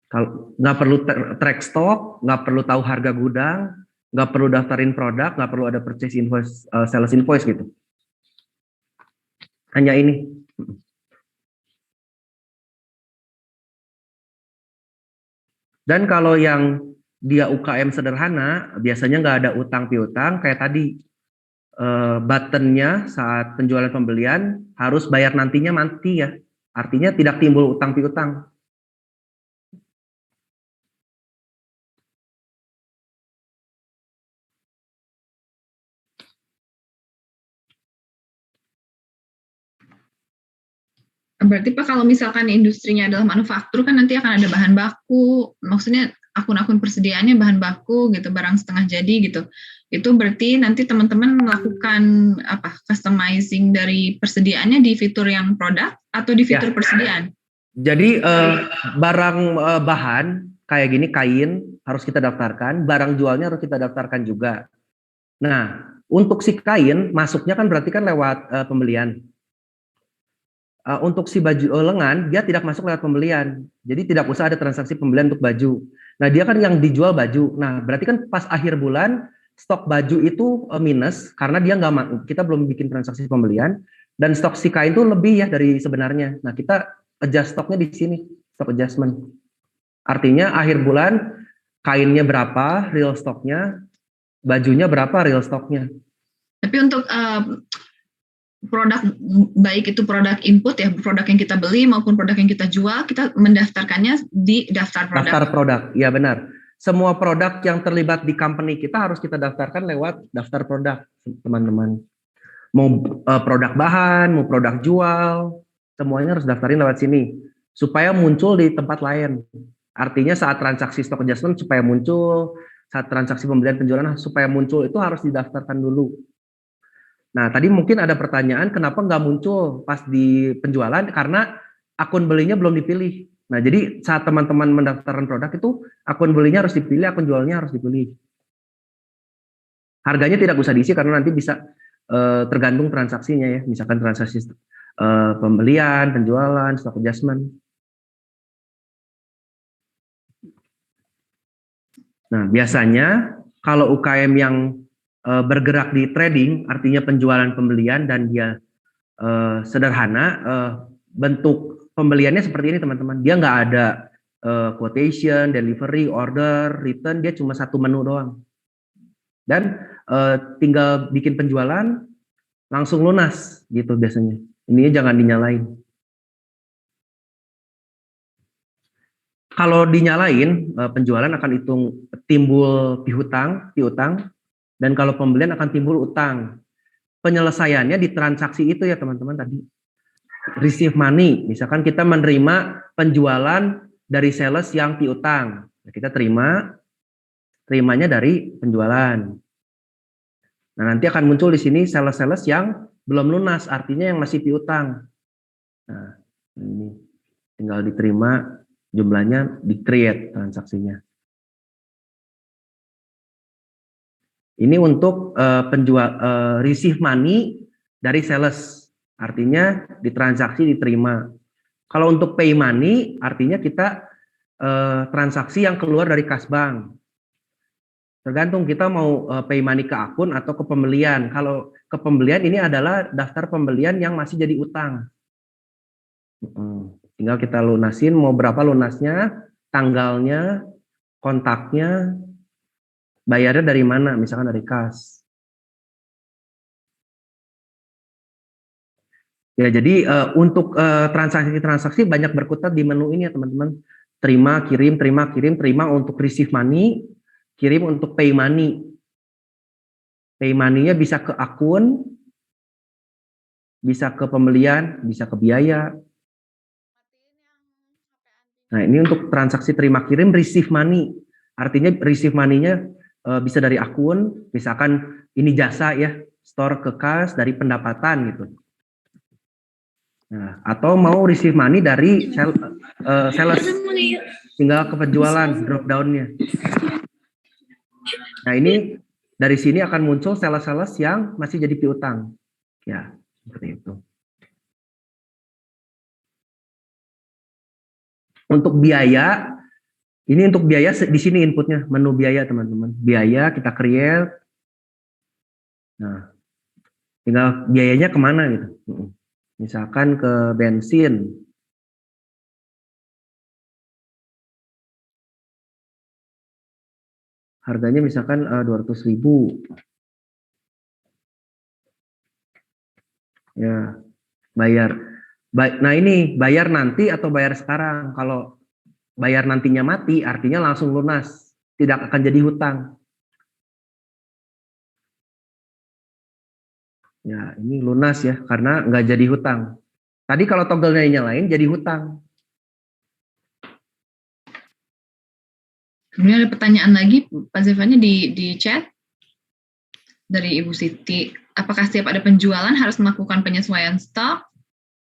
Speaker 2: Kalau nggak perlu track stock, nggak perlu tahu harga gudang, nggak perlu daftarin produk, nggak perlu ada purchase invoice, sales invoice gitu. Hanya ini. Dan kalau yang dia UKM sederhana, biasanya nggak ada utang piutang, kayak tadi buttonnya saat penjualan pembelian harus bayar nantinya mati ya. Artinya tidak timbul utang piutang.
Speaker 1: Berarti Pak, kalau misalkan industrinya adalah manufaktur kan nanti akan ada bahan baku, maksudnya akun-akun persediaannya bahan baku gitu, barang setengah jadi gitu. Itu berarti nanti teman-teman melakukan apa, customizing dari persediaannya di fitur yang produk atau di fitur persediaan?
Speaker 2: Jadi barang bahan kayak gini, kain harus kita daftarkan, barang jualnya harus kita daftarkan juga. Nah, untuk si kain masuknya kan berarti kan lewat pembelian. Untuk si baju lengan dia tidak masuk lewat pembelian, jadi tidak usah ada transaksi pembelian untuk baju. Nah, dia kan yang dijual baju. Nah, berarti kan pas akhir bulan stok baju itu minus karena dia nggak, kita belum bikin transaksi pembelian, dan stok si kain itu lebih ya dari sebenarnya. Nah, kita adjust stoknya di sini, stock adjustment. Artinya akhir bulan kainnya berapa real stoknya, bajunya berapa real stoknya.
Speaker 1: Tapi untuk produk, baik itu produk input ya, produk yang kita beli maupun produk yang kita jual, kita mendaftarkannya di daftar produk.
Speaker 2: Daftar produk, ya benar. Semua produk yang terlibat di company kita harus kita daftarkan lewat daftar produk, teman-teman. Mau produk bahan, mau produk jual, semuanya harus daftarin lewat sini supaya muncul di tempat lain. Artinya saat transaksi stock adjustment supaya muncul, saat transaksi pembelian penjualan supaya muncul, itu harus didaftarkan dulu. Nah, tadi mungkin ada pertanyaan kenapa nggak muncul pas di penjualan, karena akun belinya belum dipilih. Nah, jadi saat teman-teman mendaftarkan produk itu, akun belinya harus dipilih, akun jualnya harus dipilih. Harganya tidak usah diisi karena nanti bisa tergantung transaksinya ya, misalkan transaksi pembelian, penjualan, stock adjustment. Nah, biasanya kalau UKM yang bergerak di trading, artinya penjualan pembelian, dan dia sederhana, bentuk pembeliannya seperti ini teman-teman. Dia nggak ada quotation, delivery, order, return, dia cuma satu menu doang. Dan tinggal bikin penjualan, langsung lunas gitu biasanya. Ini jangan dinyalain. Kalau dinyalain, penjualan akan hitung timbul piutang, dan kalau pembelian akan timbul utang. Penyelesaiannya di transaksi itu ya teman-teman tadi. Receive money, misalkan kita menerima penjualan dari sales yang piutang. Kita terimanya dari penjualan. Nah, nanti akan muncul di sini sales-sales yang belum lunas, artinya yang masih piutang. Nah, ini tinggal diterima, jumlahnya di-create transaksinya. Ini untuk receive money dari sales, artinya ditransaksi diterima. Kalau untuk pay money, artinya kita transaksi yang keluar dari kas bank. Tergantung kita mau pay money ke akun atau ke pembelian. Kalau ke pembelian ini adalah daftar pembelian yang masih jadi utang. Tinggal kita lunasin, mau berapa lunasnya, tanggalnya, kontaknya bayarnya dari mana, misalkan dari kas. Ya, jadi untuk transaksi-transaksi banyak berkutat di menu ini ya teman-teman. Terima, kirim, terima untuk receive money, kirim untuk pay money. Pay money-nya bisa ke akun, bisa ke pembelian, bisa ke biaya. Nah, ini untuk transaksi terima kirim receive money. Artinya receive money-nya bisa dari akun, misalkan ini jasa ya, store ke kas dari pendapatan gitu. Nah, atau mau receive money dari sales, tinggal ke penjualan drop down-nya. Nah, ini dari sini akan muncul sales-sales yang masih jadi piutang. Ya, seperti itu. Untuk biaya, ini untuk biaya di sini inputnya, menu biaya teman-teman. Biaya kita create. Nah, tinggal biayanya kemana gitu. Misalkan ke bensin. Harganya misalkan 200.000. Ya, bayar. Nah ini bayar nanti atau bayar sekarang. Kalau bayar nantinya mati, artinya langsung lunas. Tidak akan jadi hutang. Ya, ini lunas ya, karena nggak jadi hutang. Tadi kalau toggle-nya nyalain, jadi hutang.
Speaker 1: Kemudian ada pertanyaan lagi, Pak Zevanya di chat dari Ibu Siti. Apakah setiap ada penjualan harus melakukan penyesuaian stok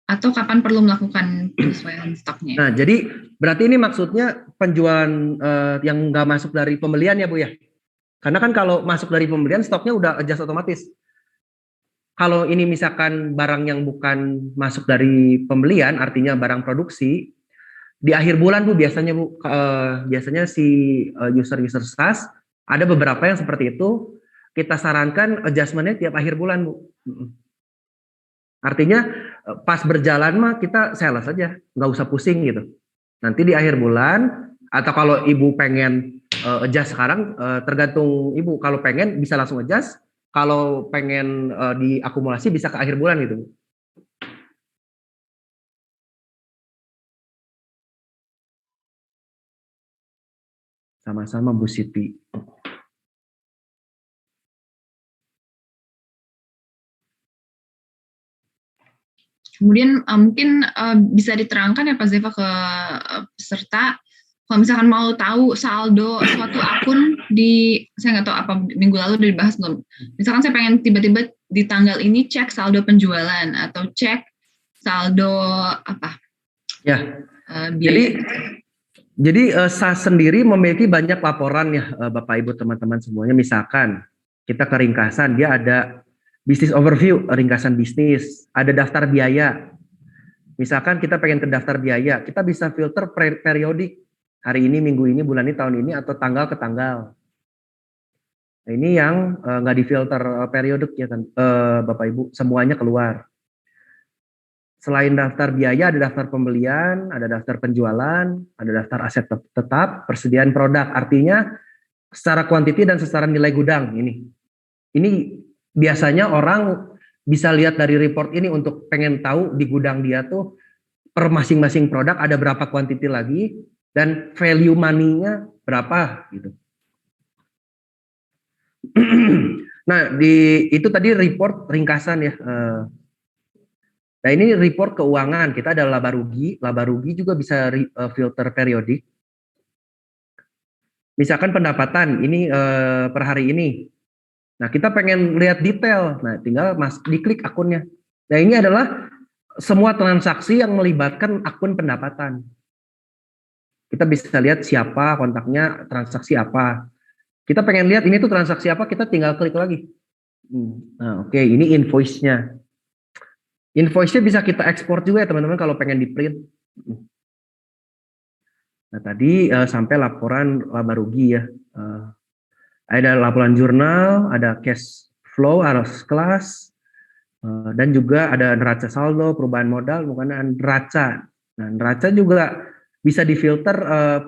Speaker 1: atau kapan perlu melakukan penyesuaian stoknya?
Speaker 2: Nah, jadi berarti ini maksudnya penjualan yang nggak masuk dari pembelian ya Bu ya? Karena kan kalau masuk dari pembelian stoknya udah adjust otomatis. Kalau ini misalkan barang yang bukan masuk dari pembelian, artinya barang produksi, di akhir bulan Bu biasanya Bu, biasanya si user SaaS ada beberapa yang seperti itu, kita sarankan adjustment-nya tiap akhir bulan Bu. Artinya pas berjalan mah kita sales aja, nggak usah pusing gitu. Nanti di akhir bulan, atau kalau Ibu pengen adjust sekarang, tergantung Ibu. Kalau pengen bisa langsung adjust, kalau pengen diakumulasi bisa ke akhir bulan gitu. Sama-sama Bu Siti.
Speaker 1: Kemudian mungkin bisa diterangkan ya Pak Zeva ke peserta, kalau misalkan mau tahu saldo suatu akun saya nggak tahu apa minggu lalu udah dibahas belum. Misalkan saya pengen tiba-tiba di tanggal ini cek saldo penjualan atau cek saldo apa?
Speaker 2: Ya. Jadi SaaS sendiri memiliki banyak laporan ya Bapak Ibu teman-teman semuanya. Misalkan kita ke ringkasan, dia ada bisnis overview, ringkasan bisnis, ada daftar biaya. Misalkan kita pengen ke daftar biaya, kita bisa filter periodik. Hari ini, minggu ini, bulan ini, tahun ini, atau tanggal ke tanggal. Nah, ini yang nggak difilter periodik ya kan, Bapak Ibu, semuanya keluar. Selain daftar biaya, ada daftar pembelian, ada daftar penjualan, ada daftar aset tetap, persediaan produk. Artinya secara kuantiti dan secara nilai gudang ini. Ini biasanya orang bisa lihat dari report ini untuk pengen tahu di gudang dia tuh per masing-masing produk ada berapa kuantiti lagi dan value money-nya berapa gitu. Nah, itu tadi report ringkasan ya. Nah, ini report keuangan, kita ada laba rugi juga bisa filter periodik. Misalkan pendapatan ini per hari ini. Nah, kita pengen lihat detail. Nah, tinggal diklik akunnya. Nah, ini adalah semua transaksi yang melibatkan akun pendapatan. Kita bisa lihat siapa kontaknya, transaksi apa. Kita pengen lihat ini tuh transaksi apa, kita tinggal klik lagi. Nah, oke, ini invoice-nya. Invoice-nya bisa kita ekspor juga ya teman-teman kalau pengen di print. Nah, tadi sampai laporan laba rugi ya. Ada laporan jurnal, ada cash flow, arus kelas, dan juga ada neraca saldo, perubahan modal, bukan neraca. Nah, neraca juga bisa difilter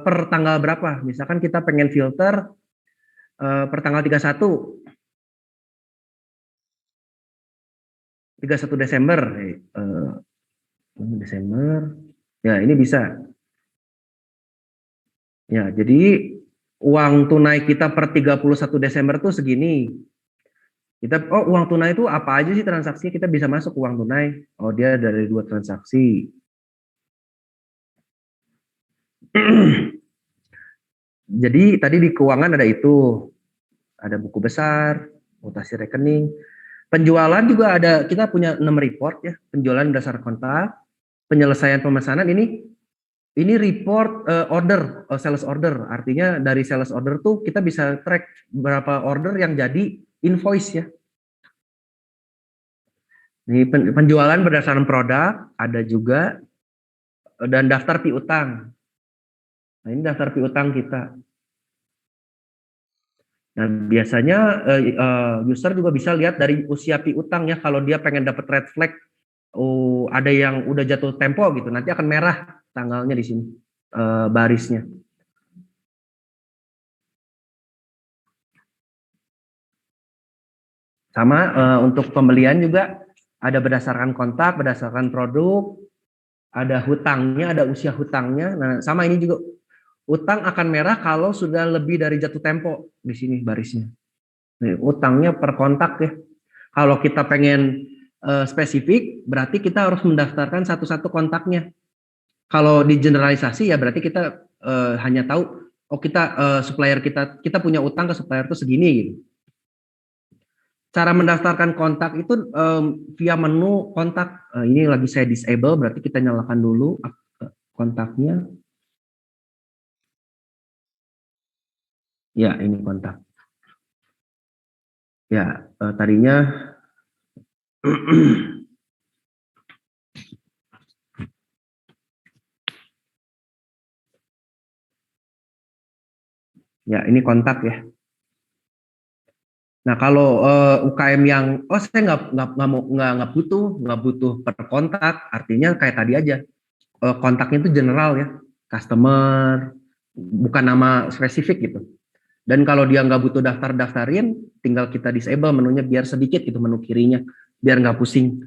Speaker 2: per tanggal berapa. Misalkan kita pengen filter per tanggal 31 Desember. Desember. Ya, ini bisa. Ya, jadi uang tunai kita per 31 Desember tuh segini. Uang tunai itu apa aja sih transaksi? Kita bisa masuk uang tunai. Oh, dia dari 2 transaksi. Jadi tadi di keuangan ada itu. Ada buku besar, mutasi rekening. Penjualan juga ada, kita punya 6 report ya. Penjualan dasar kontak, penyelesaian pemesanan ini report order, sales order. Artinya dari sales order tuh kita bisa track berapa order yang jadi invoice ya. Ini penjualan berdasarkan produk ada juga, dan daftar piutang. Nah, ini daftar piutang kita. Nah, biasanya user juga bisa lihat dari usia piutang ya. Kalau dia pengen dapat red flag, ada yang udah jatuh tempo gitu, nanti akan merah tanggalnya di sini, barisnya. Sama untuk pembelian juga ada berdasarkan kontak, berdasarkan produk, ada hutangnya, ada usia hutangnya. Nah, sama ini juga utang akan merah kalau sudah lebih dari jatuh tempo di sini barisnya. Nih, utangnya per kontak ya. Kalau kita pengen spesifik, berarti kita harus mendaftarkan satu-satu kontaknya. Kalau di generalisasi ya berarti kita hanya tahu, kita supplier kita punya utang ke supplier itu segini gitu. Cara mendaftarkan kontak itu via menu kontak. Ini lagi saya disable, berarti kita nyalakan dulu kontaknya. Ya, ini kontak. Ya, tadinya ya, ini kontak ya. Nah, kalau UKM yang saya nggak butuh per kontak, artinya kayak tadi aja, kontaknya itu general ya, customer, bukan nama spesifik gitu. Dan kalau dia nggak butuh daftarin, tinggal kita disable menunya biar sedikit itu menu kirinya, biar nggak pusing.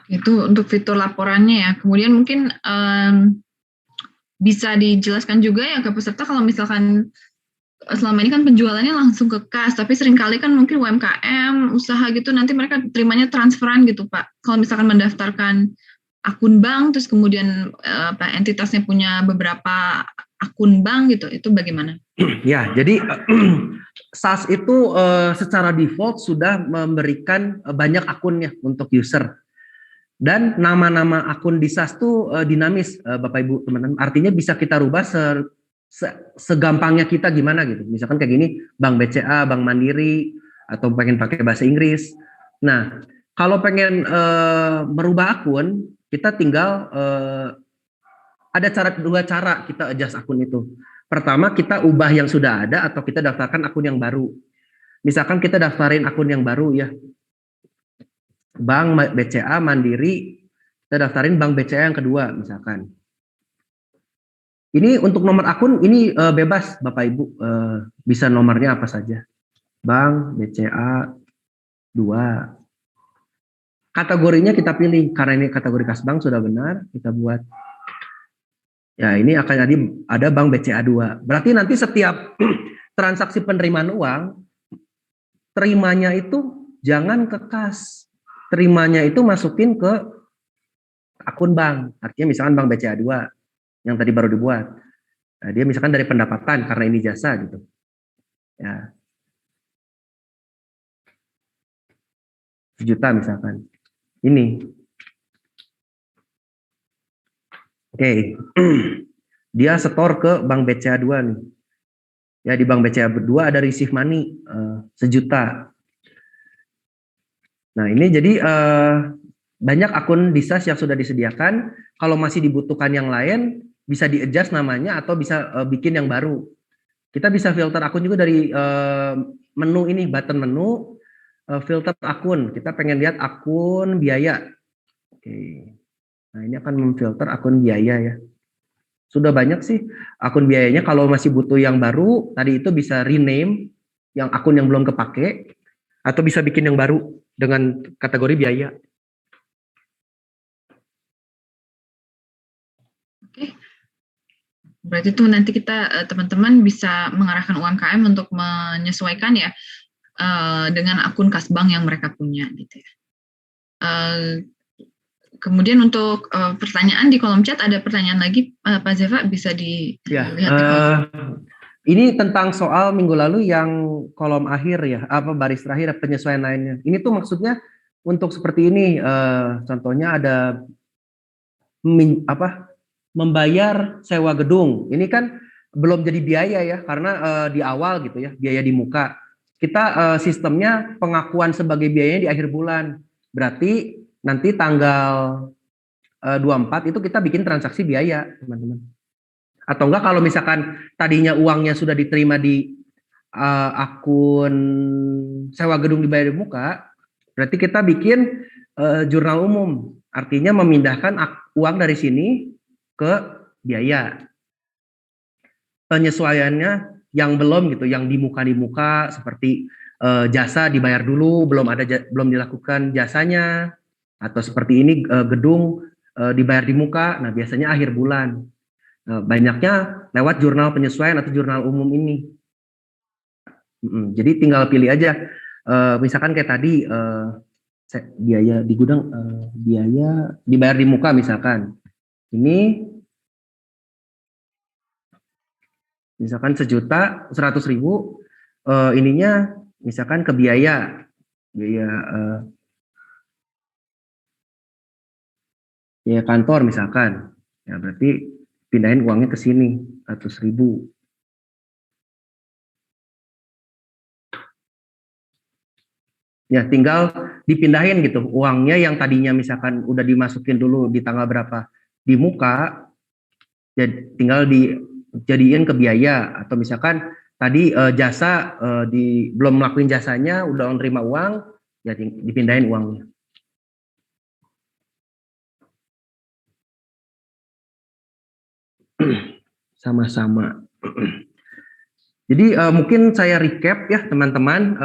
Speaker 1: Itu untuk fitur laporannya ya. Kemudian mungkin bisa dijelaskan juga ya ke peserta kalau misalkan selama ini kan penjualannya langsung ke kas, tapi seringkali kan mungkin UMKM, usaha gitu, nanti mereka terimanya transferan gitu Pak. Kalau misalkan mendaftarkan akun bank, terus kemudian entitasnya punya beberapa akun bank gitu, itu bagaimana?
Speaker 2: Ya, jadi SaaS itu secara default sudah memberikan banyak akunnya untuk user. Dan nama-nama akun di SaaS itu dinamis, Bapak Ibu teman-teman. Artinya bisa kita rubah segampangnya kita gimana gitu. Misalkan kayak gini, Bank BCA, Bank Mandiri, atau pengen pakai bahasa Inggris. Nah, kalau pengen merubah akun, kita tinggal ada dua cara kita adjust akun itu. Pertama, kita ubah yang sudah ada atau kita daftarkan akun yang baru. Misalkan kita daftarin akun yang baru ya. Bank BCA Mandiri, kita daftarin Bank BCA yang kedua misalkan. Ini untuk nomor akun ini bebas Bapak Ibu, bisa nomornya apa saja. Bank BCA 2. Kategorinya kita pilih, karena ini kategori kas bank sudah benar, kita buat. Ya, ini akan ada Bank BCA 2. Berarti nanti setiap transaksi penerimaan uang, terimanya itu jangan ke kas. Terimanya itu masukin ke akun bank. Artinya misalkan Bank BCA 2 yang tadi baru dibuat. Nah, dia misalkan dari pendapatan karena ini jasa gitu. Ya. 1 juta misalkan. Ini. Oke. Dia setor ke Bank BCA 2 nih. Ya, di Bank BCA 2 ada receive money 1 juta. Nah, ini jadi banyak akun di SaaS yang sudah disediakan. Kalau masih dibutuhkan yang lain, bisa di-adjust namanya atau bisa bikin yang baru. Kita bisa filter akun juga dari menu ini, button menu, filter akun. Kita pengen lihat akun biaya. Oke. Nah, ini akan memfilter akun biaya ya. Sudah banyak sih akun biayanya. Kalau masih butuh yang baru, tadi itu bisa rename yang akun yang belum kepake, atau bisa bikin yang baru dengan kategori biaya.
Speaker 1: Oke. Berarti tuh nanti kita teman-teman bisa mengarahkan UMKM untuk menyesuaikan ya dengan akun kas bank yang mereka punya gitu ya. Kemudian untuk pertanyaan di kolom chat ada pertanyaan lagi Pak Zeva, bisa dilihat di kolom.
Speaker 2: Ini tentang soal minggu lalu yang kolom akhir ya, apa baris terakhir penyesuaian lainnya. Ini tuh maksudnya untuk seperti ini, contohnya ada membayar sewa gedung. Ini kan belum jadi biaya ya, karena di awal gitu ya, biaya di muka. Kita sistemnya pengakuan sebagai biayanya di akhir bulan. Berarti nanti tanggal 24 itu kita bikin transaksi biaya, teman-teman. Atau enggak kalau misalkan tadinya uangnya sudah diterima di akun sewa gedung dibayar di muka, berarti kita bikin jurnal umum. Artinya memindahkan uang dari sini ke biaya. Penyesuaiannya yang belum gitu, yang di muka seperti jasa dibayar dulu, belum dilakukan jasanya, atau seperti ini gedung dibayar di muka. Nah, biasanya akhir bulan. Banyaknya lewat jurnal penyesuaian atau jurnal umum ini. Jadi tinggal pilih aja. Misalkan kayak tadi biaya di gudang, biaya dibayar di muka misalkan. Ini misalkan 1.100.000, ininya misalkan ke biaya kantor misalkan. Ya berarti pindahin uangnya ke sini 100.000. Ya tinggal dipindahin gitu uangnya yang tadinya misalkan udah dimasukin dulu di tanggal berapa di muka, jadi tinggal dijadiin ke biaya. Atau misalkan tadi jasa belum ngelakuin jasanya, udah nerima uang, ya dipindahin uangnya. Sama-sama. Jadi mungkin saya recap ya teman-teman.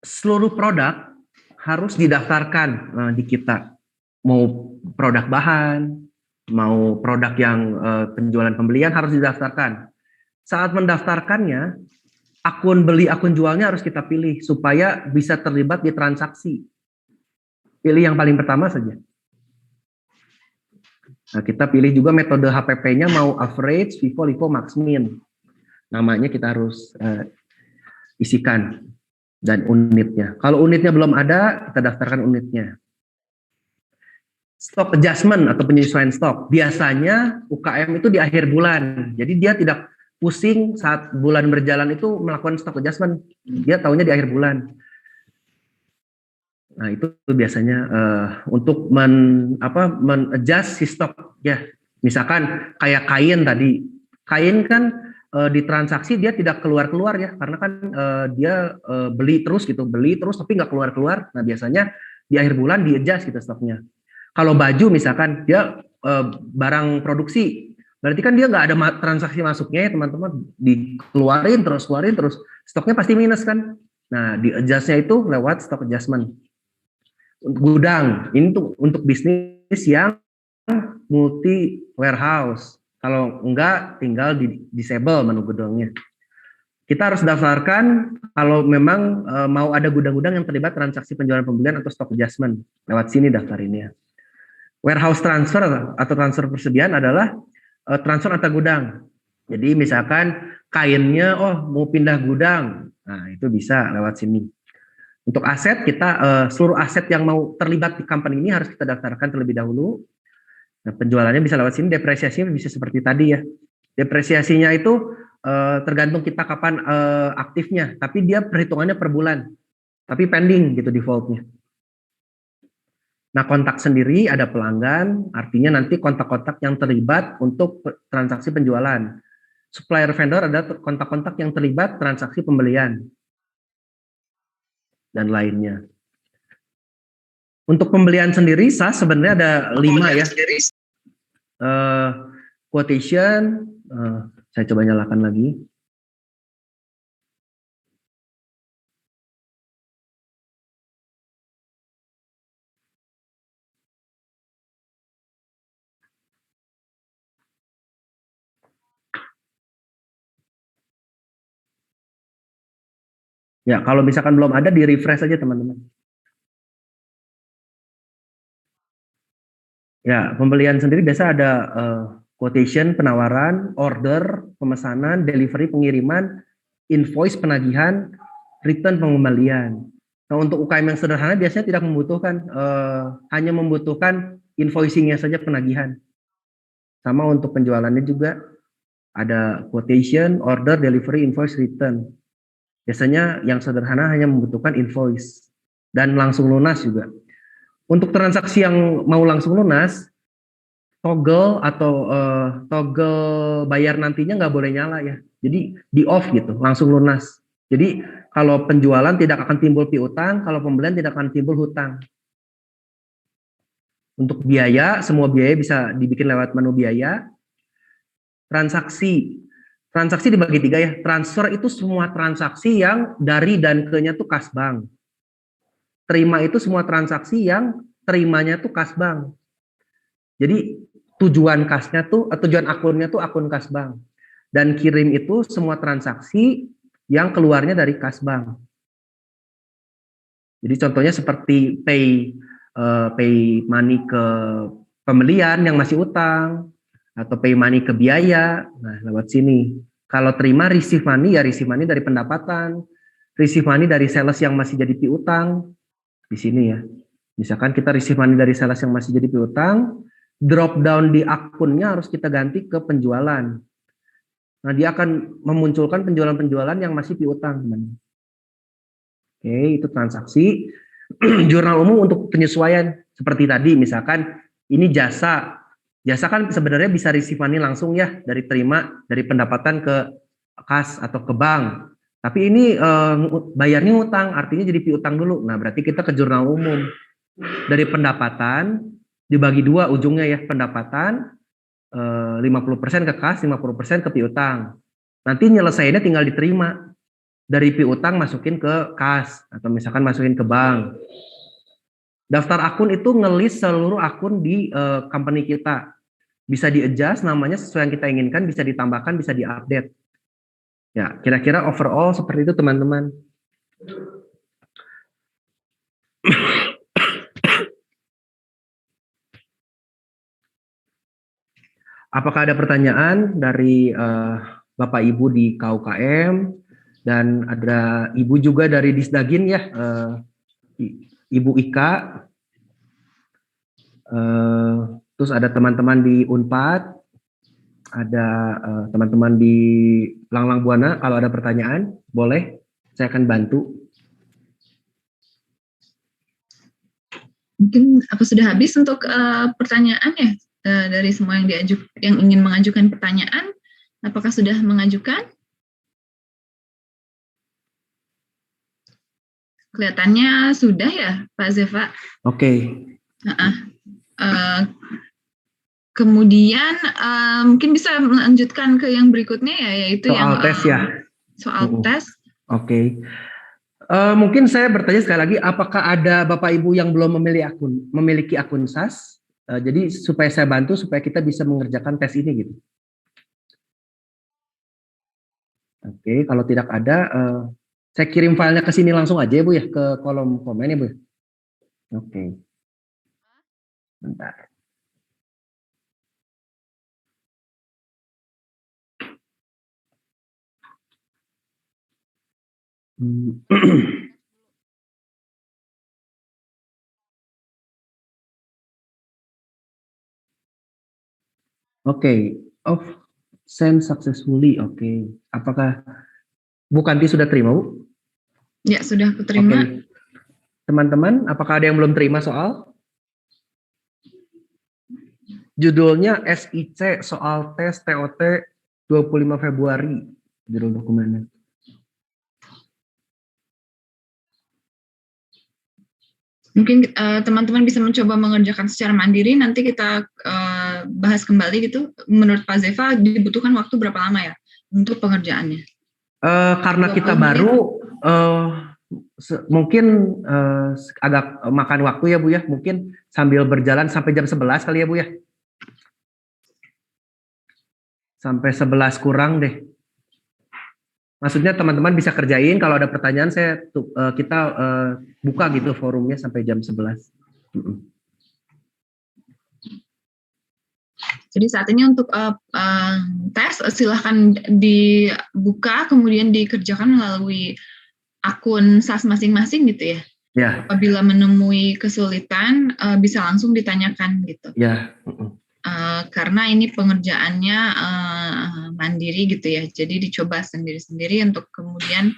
Speaker 2: Seluruh produk harus didaftarkan di kita. Mau produk bahan, mau produk yang penjualan pembelian harus didaftarkan. Saat mendaftarkannya, akun beli, akun jualnya harus kita pilih supaya bisa terlibat di transaksi. Pilih yang paling pertama saja. Nah, kita pilih juga metode HPP-nya mau average, FIFO, LIFO, max, min. Namanya kita harus isikan dan unitnya. Kalau unitnya belum ada, kita daftarkan unitnya. Stock adjustment atau penyesuaian stok. Biasanya UKM itu di akhir bulan. Jadi dia tidak pusing saat bulan berjalan itu melakukan stock adjustment. Dia tahunya di akhir bulan. Nah, itu biasanya untuk men-adjust si stok ya. Misalkan kayak kain tadi. Kain kan di transaksi dia tidak keluar-keluar ya, karena kan dia beli terus tapi nggak keluar-keluar. Nah, biasanya di akhir bulan di-adjust gitu stoknya. Kalau baju misalkan dia barang produksi, berarti kan dia nggak ada transaksi masuknya ya teman-teman, keluarin terus, stoknya pasti minus kan. Nah, di-adjustnya itu lewat stock adjustment. Gudang, ini tuh untuk bisnis yang multi warehouse. Kalau enggak, tinggal di disable menu gudangnya. Kita harus daftarkan kalau memang mau ada gudang-gudang yang terlibat transaksi penjualan pembelian atau stock adjustment. Lewat sini daftarinnya. Warehouse transfer atau transfer persediaan adalah transfer antar gudang. Jadi misalkan kainnya, mau pindah gudang, nah itu bisa lewat sini. Untuk aset kita seluruh aset yang mau terlibat di company ini harus kita daftarkan terlebih dahulu. Nah, penjualannya bisa lewat sini, depresiasinya bisa seperti tadi ya. Depresiasinya itu tergantung kita kapan aktifnya, tapi dia perhitungannya per bulan. Tapi pending gitu defaultnya. Nah, kontak sendiri ada pelanggan, artinya nanti kontak-kontak yang terlibat untuk transaksi penjualan. Supplier vendor ada kontak-kontak yang terlibat transaksi pembelian dan lainnya. Untuk pembelian sendiri SAS sebenarnya ada 5 ya. Quotation, saya coba nyalakan lagi. Ya, kalau misalkan belum ada, di refresh aja teman-teman. Ya, pembelian sendiri biasa ada quotation, penawaran, order, pemesanan, delivery, pengiriman, invoice, penagihan, return, pengembalian. Nah, untuk UKM yang sederhana biasanya tidak membutuhkan, hanya membutuhkan invoicing-nya saja, penagihan. Sama untuk penjualannya juga ada quotation, order, delivery, invoice, return. Biasanya yang sederhana hanya membutuhkan invoice dan langsung lunas juga. Untuk transaksi yang mau langsung lunas, toggle atau toggle bayar nantinya nggak boleh nyala ya. Jadi di off gitu, langsung lunas. Jadi kalau penjualan tidak akan timbul piutang, kalau pembelian tidak akan timbul hutang. Untuk biaya, semua biaya bisa dibikin lewat menu biaya. Transaksi dibagi 3 ya. Transfer itu semua transaksi yang dari dan ke-nya tuh kas bank. Terima itu semua transaksi yang terimanya tuh kas bank. Jadi tujuan akunnya tuh akun kas bank. Dan kirim itu semua transaksi yang keluarnya dari kas bank. Jadi contohnya seperti pay money ke pembelian yang masih utang, atau pay money ke biaya, nah lewat sini. Kalau terima receive money, ya receive money dari pendapatan, receive money dari sales yang masih jadi piutang, di sini ya. Misalkan kita receive money dari sales yang masih jadi piutang, drop down di akunnya harus kita ganti ke penjualan. Nah, dia akan memunculkan penjualan-penjualan yang masih piutang, teman. Oke, itu transaksi. Jurnal umum untuk penyesuaian, seperti tadi, misalkan ini jasa. Jasa kan sebenarnya bisa receive money langsung ya, dari pendapatan ke kas atau ke bank. Tapi ini bayarnya utang, artinya jadi piutang dulu. Nah, berarti kita ke jurnal umum. Dari pendapatan dibagi 2 ujungnya ya, pendapatan 50% ke kas, 50% ke piutang. Nanti nyelesainnya tinggal diterima. Dari piutang masukin ke kas, atau misalkan masukin ke bank. Daftar akun itu ngelis seluruh akun di company kita. Bisa di-adjust namanya sesuai yang kita inginkan, bisa ditambahkan, bisa di-update. Ya, kira-kira overall seperti itu teman-teman. Apakah ada pertanyaan dari Bapak Ibu di KUKM, dan ada Ibu juga dari Disdagin ya, Ibu Ika, terus ada teman-teman di Unpad, ada teman-teman di Langlang Buana. Kalau ada pertanyaan boleh, saya akan bantu.
Speaker 1: Mungkin apa sudah habis untuk pertanyaan ya dari semua yang ingin mengajukan pertanyaan? Apakah sudah mengajukan? Kelihatannya sudah ya, Pak Zeva.
Speaker 2: Oke.
Speaker 1: Kemudian mungkin bisa melanjutkan ke yang berikutnya ya, yaitu
Speaker 2: soal tes ya.
Speaker 1: Soal tes.
Speaker 2: Oke. Mungkin saya bertanya sekali lagi, apakah ada Bapak Ibu yang belum memiliki akun SAS? Jadi supaya saya bantu supaya kita bisa mengerjakan tes ini gitu. Oke, kalau tidak ada, saya kirim filenya ke sini langsung aja ya Bu ya, ke kolom komen ya Bu. Oke. Bentar. Oke, send successfully. Oke. Apakah Bu Kanti sudah terima, Bu?
Speaker 1: Ya, sudah aku terima.
Speaker 2: Oke. Teman-teman, apakah ada yang belum terima soal? Judulnya SIC, soal tes TOT 25 Februari, judul dokumennya.
Speaker 1: Mungkin teman-teman bisa mencoba mengerjakan secara mandiri, nanti kita bahas kembali gitu. Menurut Pak Zeva dibutuhkan waktu berapa lama ya untuk pengerjaannya?
Speaker 2: Karena
Speaker 1: 20
Speaker 2: kita
Speaker 1: menit.
Speaker 2: baru, mungkin agak makan waktu ya Bu ya, mungkin sambil berjalan sampai jam 11 kali ya Bu ya? Sampai 11 kurang deh. Maksudnya teman-teman bisa kerjain, kalau ada pertanyaan kita buka gitu forumnya sampai jam 11.
Speaker 1: Jadi saat ini untuk tes silahkan dibuka kemudian dikerjakan melalui akun SAS masing-masing gitu ya.
Speaker 2: Ya.
Speaker 1: Apabila menemui kesulitan bisa langsung ditanyakan gitu.
Speaker 2: Ya.
Speaker 1: Karena ini pengerjaannya mandiri gitu ya. Jadi dicoba sendiri-sendiri untuk kemudian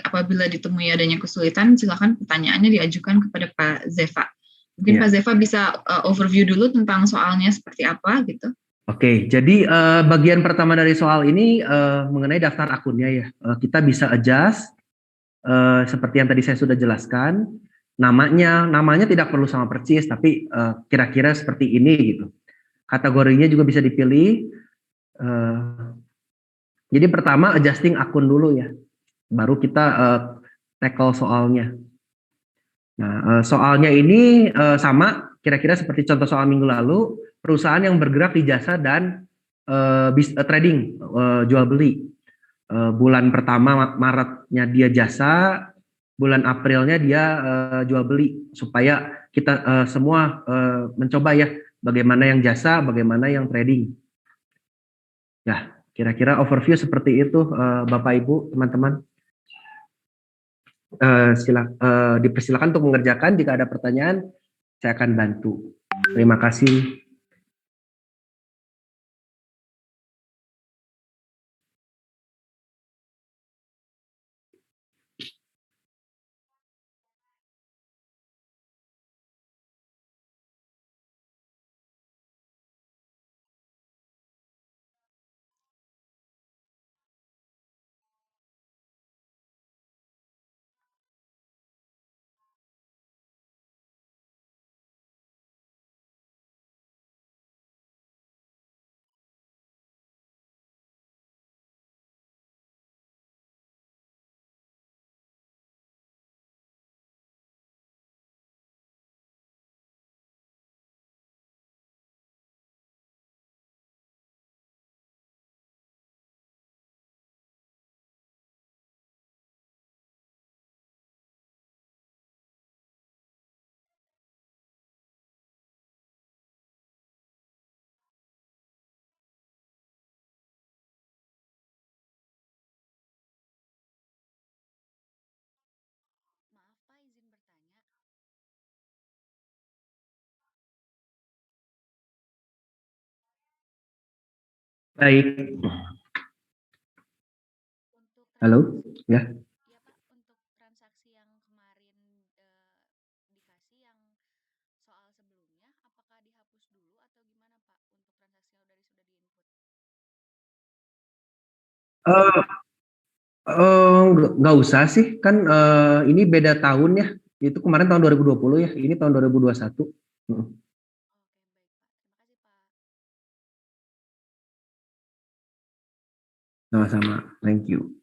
Speaker 1: apabila ditemui adanya kesulitan silakan pertanyaannya diajukan kepada Pak Zeva. Mungkin
Speaker 2: Ya.
Speaker 1: Pak Zeva bisa overview dulu tentang soalnya seperti apa gitu.
Speaker 2: Oke, jadi bagian pertama dari soal ini mengenai daftar akunnya ya. Kita bisa adjust seperti yang tadi saya sudah jelaskan. Namanya tidak perlu sama persis, tapi kira-kira seperti ini gitu. Kategorinya juga bisa dipilih. Jadi pertama adjusting akun dulu ya, baru kita tackle soalnya. Nah, soalnya ini sama kira-kira seperti contoh soal minggu lalu, perusahaan yang bergerak di jasa dan trading, jual beli. Bulan pertama Maretnya dia jasa, bulan Aprilnya dia jual beli, supaya kita semua mencoba ya bagaimana yang jasa, bagaimana yang trading. Ya, kira-kira overview seperti itu Bapak Ibu, teman-teman. Dipersilakan untuk mengerjakan, jika ada pertanyaan saya akan bantu. Terima kasih.
Speaker 4: Maaf Pak, izin bertanya.
Speaker 2: Baik.
Speaker 4: Untuk
Speaker 2: Halo, ya.
Speaker 4: Ya Pak, untuk transaksi yang kemarin dikasih yang soal sebelumnya, apakah dihapus dulu atau gimana Pak untuk transaksi yang sudah diinput?
Speaker 2: Nggak usah sih, kan ini beda tahun ya. Itu kemarin tahun 2020 ya, ini tahun 2021. Hmm.
Speaker 4: Oke, baik Pak. Terima kasih Pak.
Speaker 2: Sama-sama, thank you.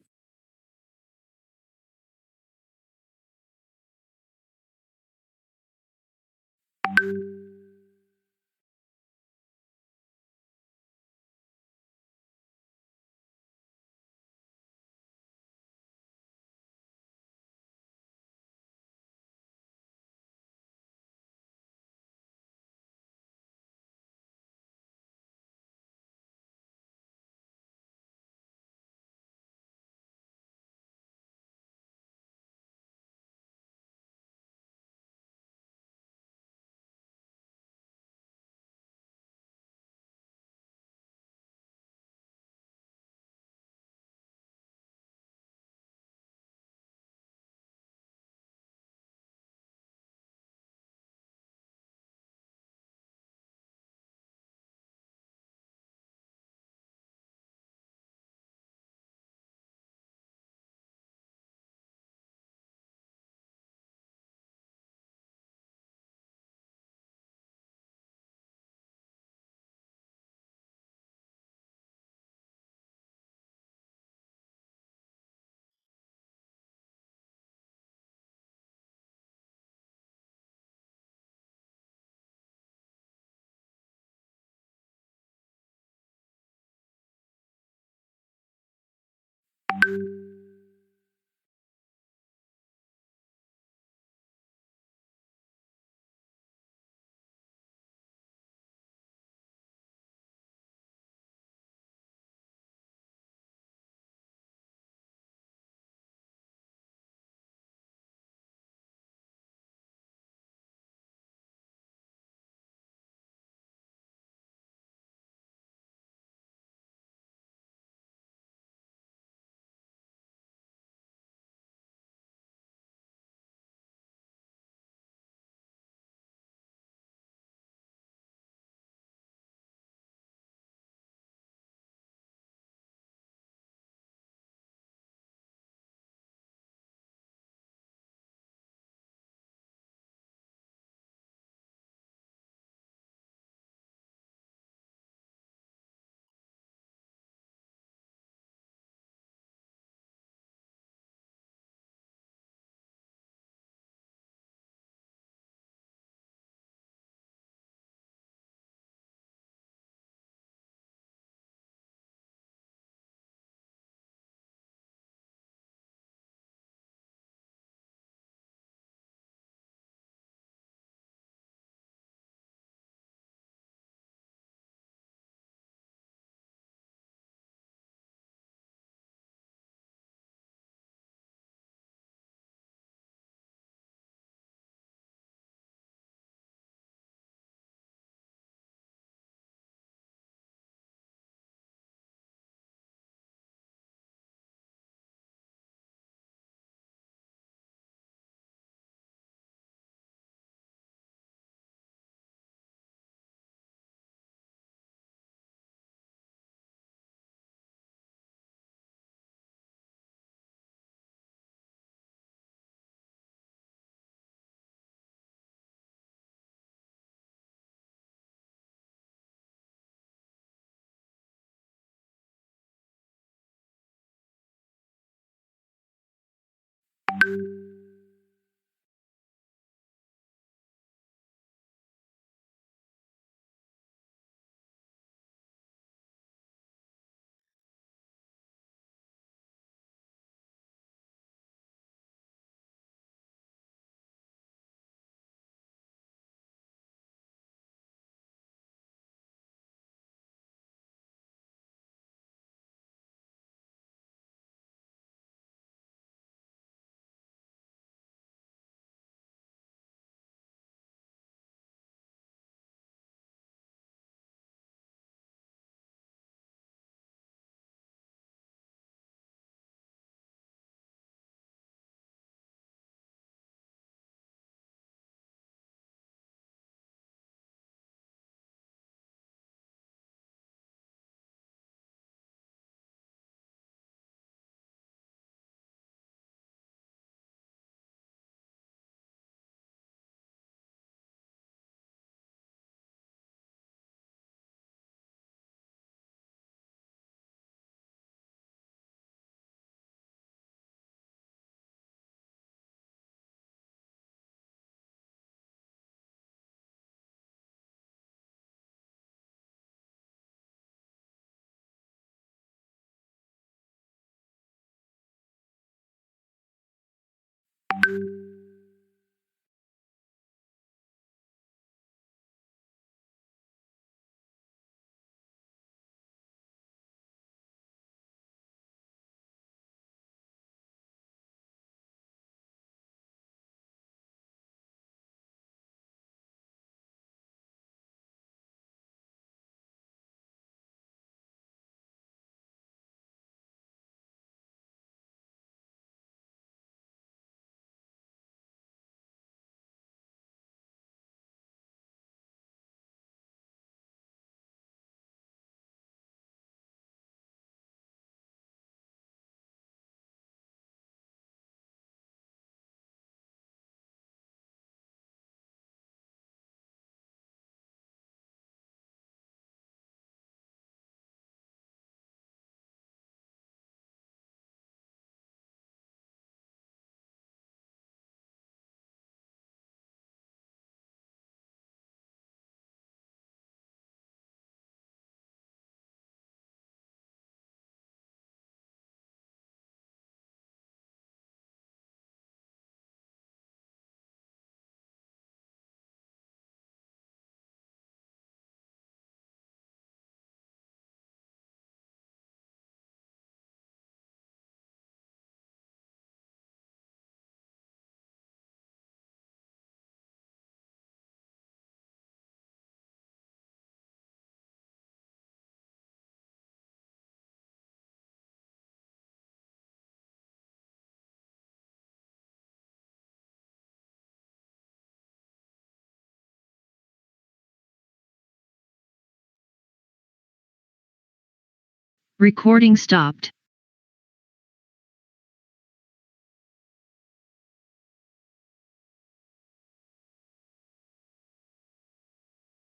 Speaker 5: Recording stopped.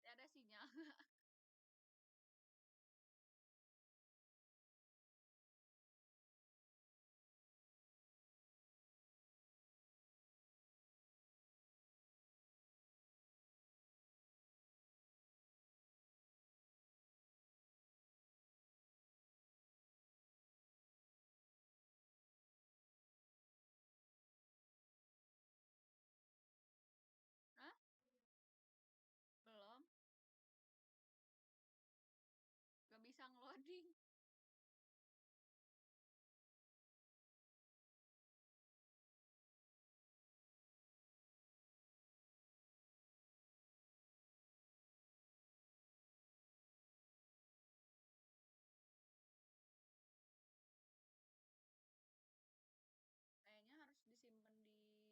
Speaker 4: Tidak ada sinyal. Hah? Belum. Gak bisa ngeloading. Kayaknya harus disimpan di atas deh.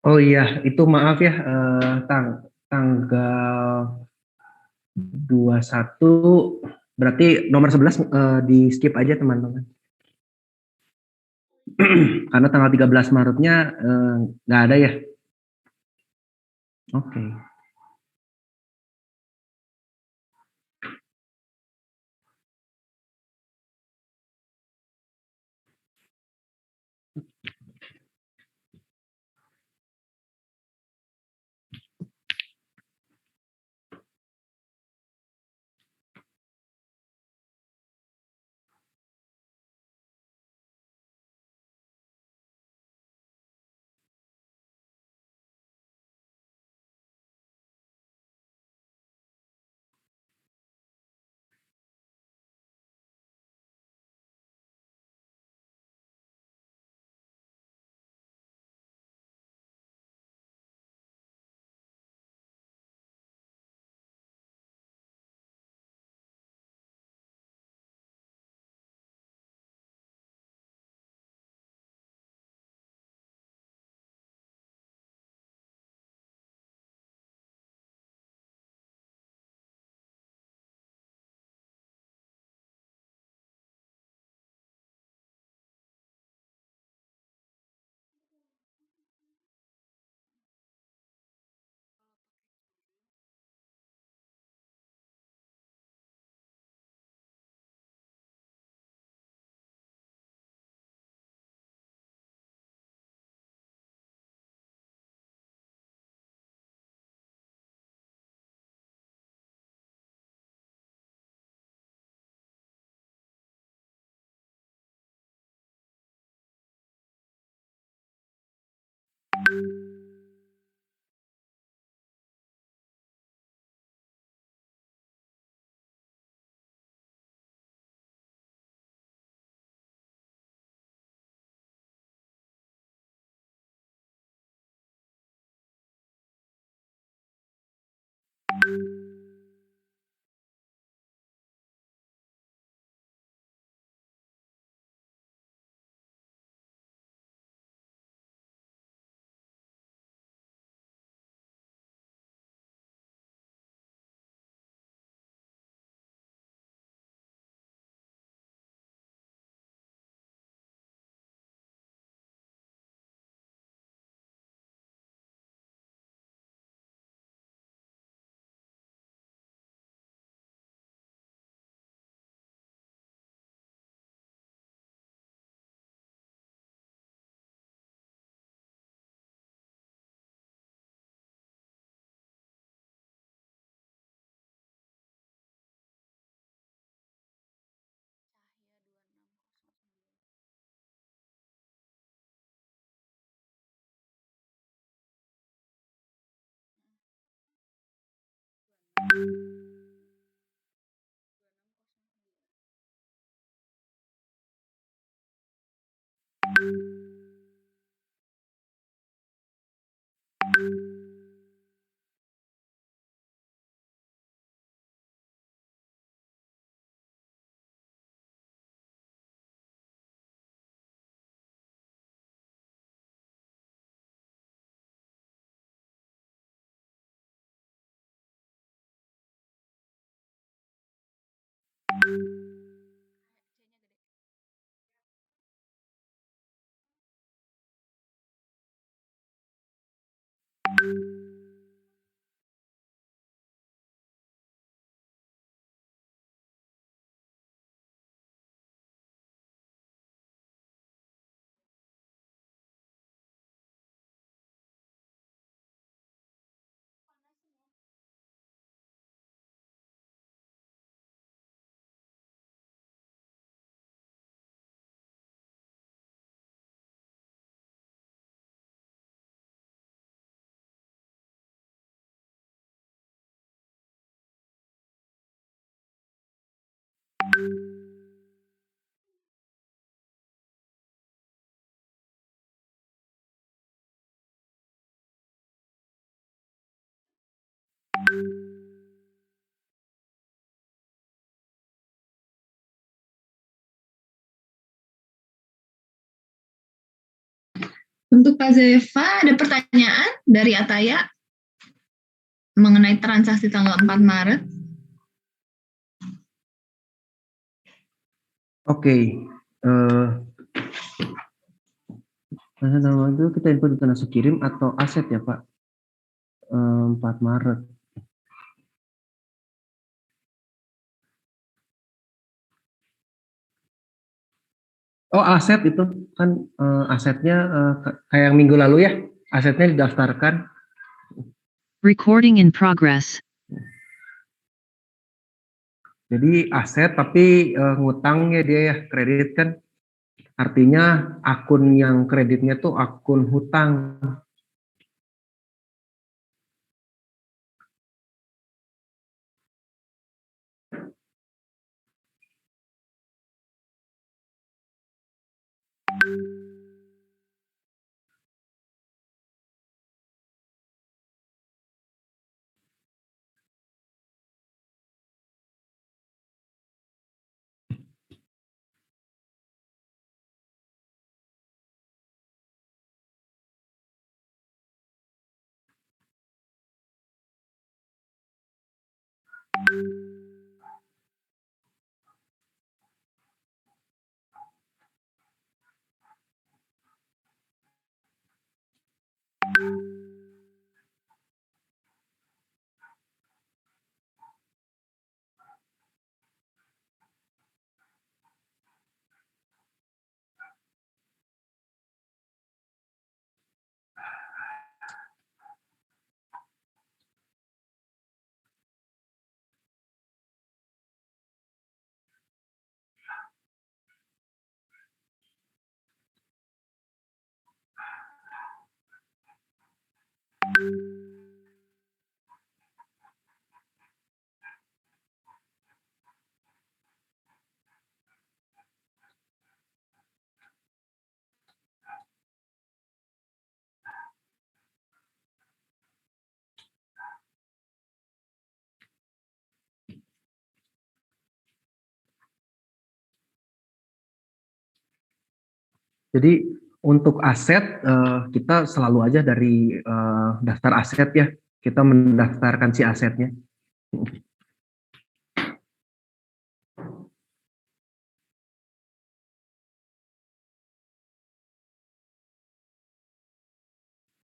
Speaker 2: Oh iya, itu maaf ya, tanggal 21, berarti nomor 11 di skip aja teman-teman. Karena tanggal 13 Maretnya nggak ada ya. Oke.
Speaker 1: Untuk Pak Zeva, ada pertanyaan dari Ataya mengenai transaksi tanggal 4 Maret.
Speaker 2: Oke. Nama itu kita input di transaksi kirim atau aset ya Pak? 4 Maret. Oh aset itu kan asetnya kayak yang minggu lalu ya, asetnya didaftarkan.
Speaker 5: Recording in progress.
Speaker 2: Jadi aset tapi ngutangnya dia ya kredit kan, artinya akun yang kreditnya tuh akun hutang. Jadi untuk aset kita selalu aja dari daftar aset ya, kita mendaftarkan si asetnya.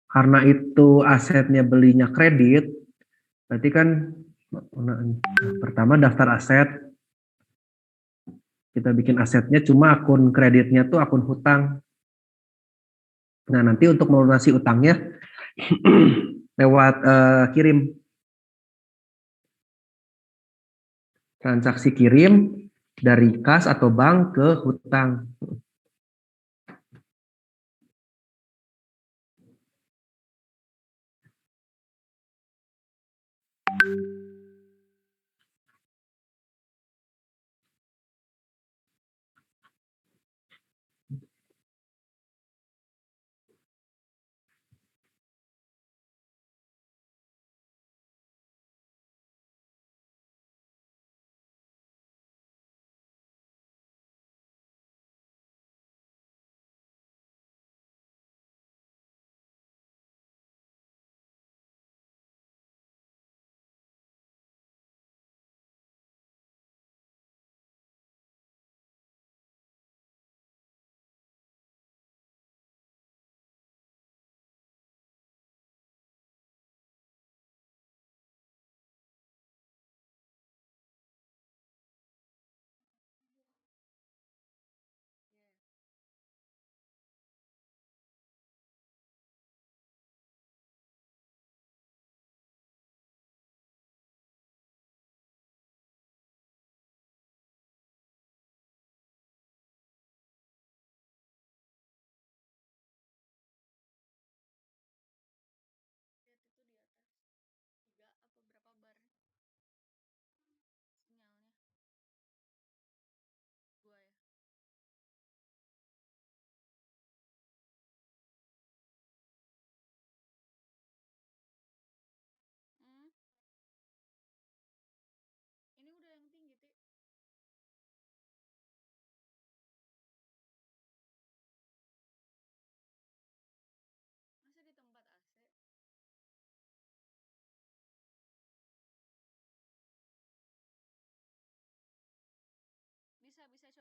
Speaker 2: Karena itu asetnya belinya kredit, berarti kan pertama daftar aset, kita bikin asetnya cuma akun kreditnya tuh akun hutang. Nah nanti untuk melunasi utangnya lewat kirim, transaksi kirim dari kas atau bank ke hutang.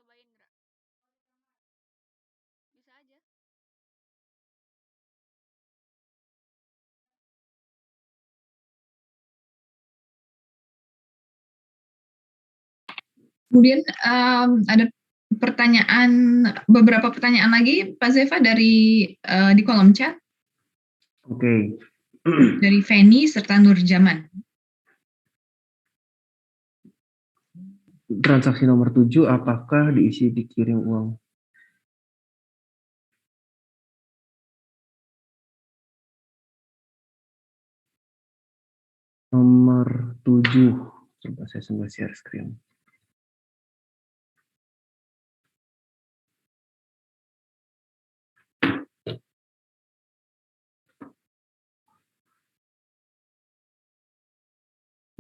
Speaker 4: cobain, Gra. Bisa aja.
Speaker 1: Kemudian ada beberapa pertanyaan lagi Pak Zeva di kolom chat
Speaker 2: Oke.
Speaker 1: dari Feni serta Nurjaman.
Speaker 2: Transaksi nomor 7 apakah diisi dikirim uang? Nomor 7. Coba saya sambil share screen.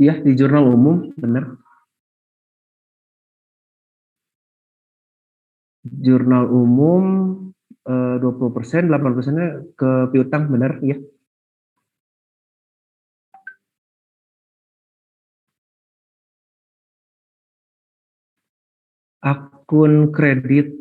Speaker 2: Iya, di jurnal umum, benar. Jurnal umum 20%, 8%-nya ke piutang, benar, ya. Akun kredit.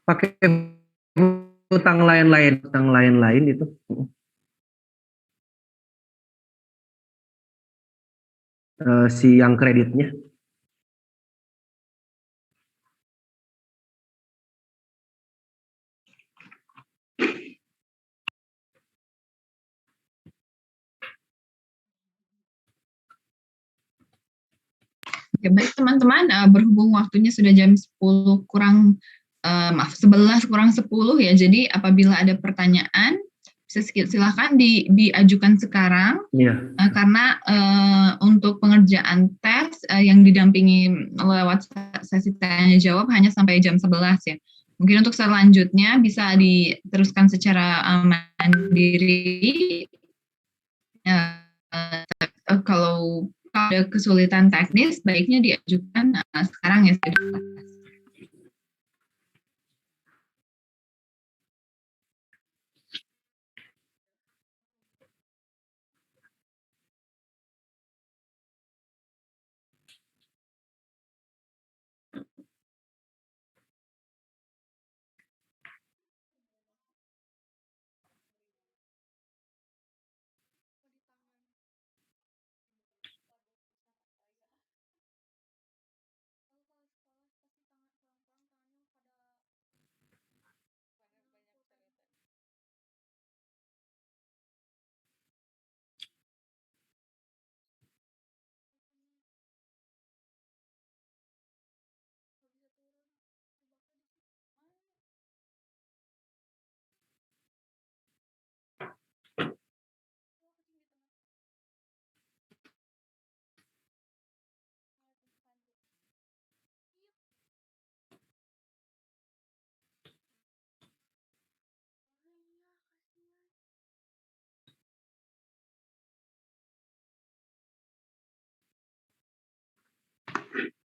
Speaker 2: Pakai utang lain-lain itu. Si yang kreditnya.
Speaker 1: Oke, baik teman-teman, berhubung waktunya sudah jam 10 kurang, 11 kurang 10 ya, jadi apabila ada pertanyaan, silahkan diajukan sekarang,
Speaker 2: Iya.
Speaker 1: karena untuk pengerjaan tes yang didampingi lewat sesi tanya jawab hanya sampai jam 11 ya. Mungkin untuk selanjutnya bisa diteruskan secara mandiri. Kalau ada kesulitan teknis, baiknya diajukan sekarang ya.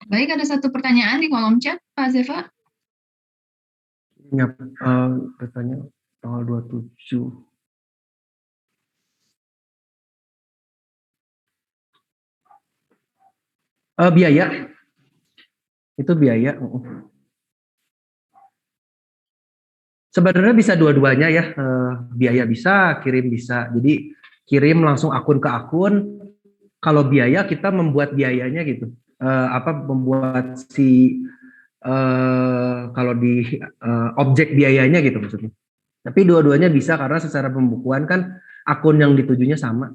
Speaker 1: Baik, ada satu pertanyaan di kolom chat, Pak Zeva.
Speaker 2: Ya, bertanya tanggal 27. Biaya. Itu biaya. Sebenarnya bisa dua-duanya ya. Biaya bisa, kirim bisa. Jadi kirim langsung akun ke akun. Kalau biaya kita membuat biayanya gitu. Membuat si kalau di objek biayanya gitu maksudnya. Tapi dua-duanya bisa karena secara pembukuan kan akun yang ditujunya sama.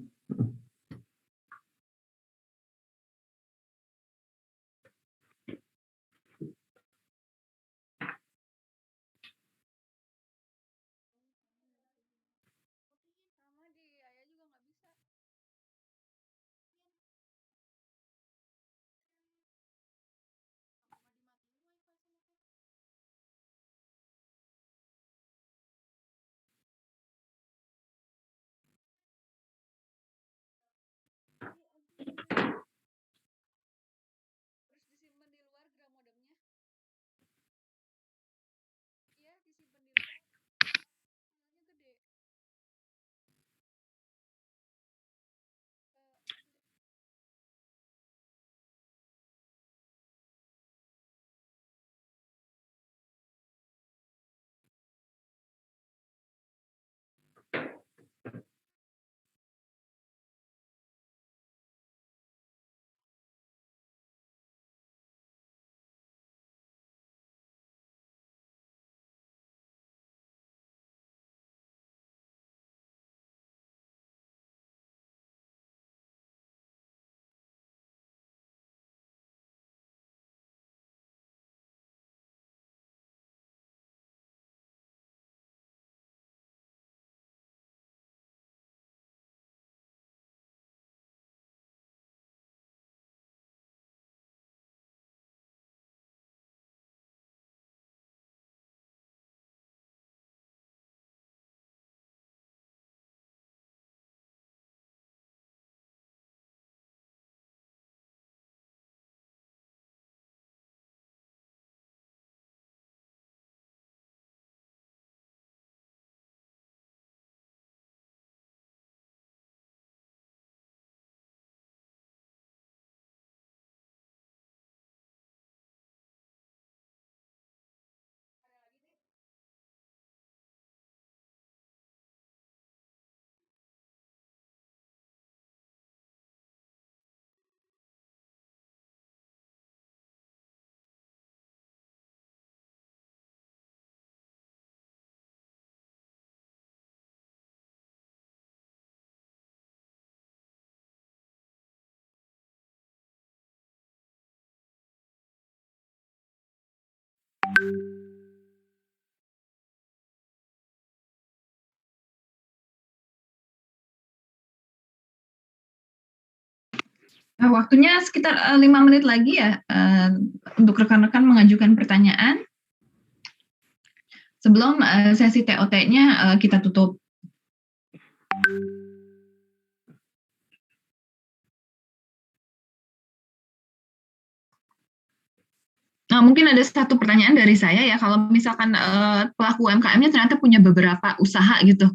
Speaker 1: Nah, waktunya sekitar 5 menit lagi ya untuk rekan-rekan mengajukan pertanyaan sebelum sesi TOT-nya kita tutup. Nah, mungkin ada satu pertanyaan dari saya ya, kalau misalkan pelaku UMKM-nya ternyata punya beberapa usaha gitu,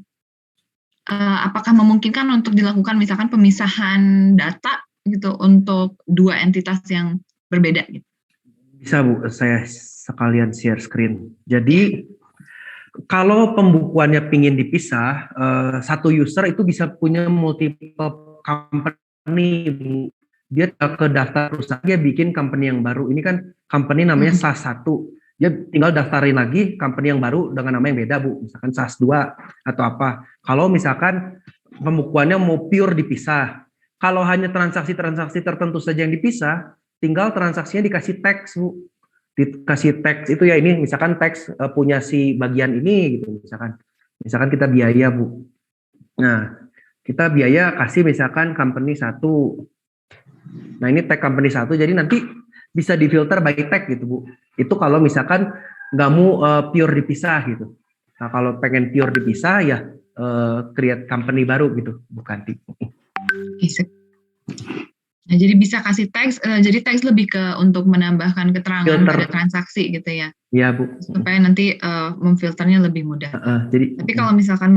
Speaker 1: apakah memungkinkan untuk dilakukan misalkan pemisahan data gitu untuk dua entitas yang berbeda gitu?
Speaker 2: Bisa Bu, saya sekalian share screen. Jadi kalau pembukuannya pingin dipisah, satu user itu bisa punya multiple company, Bu. Dia ke daftar perusahaan, dia bikin company yang baru. Ini kan company namanya SAS1. Dia tinggal daftarin lagi company yang baru dengan nama yang beda, Bu. Misalkan SAS2 atau apa. Kalau misalkan pembukuannya mau pure dipisah. Kalau hanya transaksi-transaksi tertentu saja yang dipisah, tinggal transaksinya dikasih teks, Bu. Dikasih teks itu ya, ini misalkan teks punya si bagian ini gitu, misalkan kita biaya, Bu. Nah, kita biaya kasih misalkan company 1. Nah, ini tag company 1, jadi nanti bisa difilter by tag gitu, Bu. Itu kalau misalkan nggak mau pure dipisah gitu. Nah, kalau pengen pure dipisah ya create company baru gitu, bukan tipe.
Speaker 1: Nah, jadi bisa kasih teks, jadi teks lebih ke untuk menambahkan keterangan pada transaksi gitu ya? Iya, Bu. Supaya nanti memfilternya lebih mudah. Tapi kalau misalkan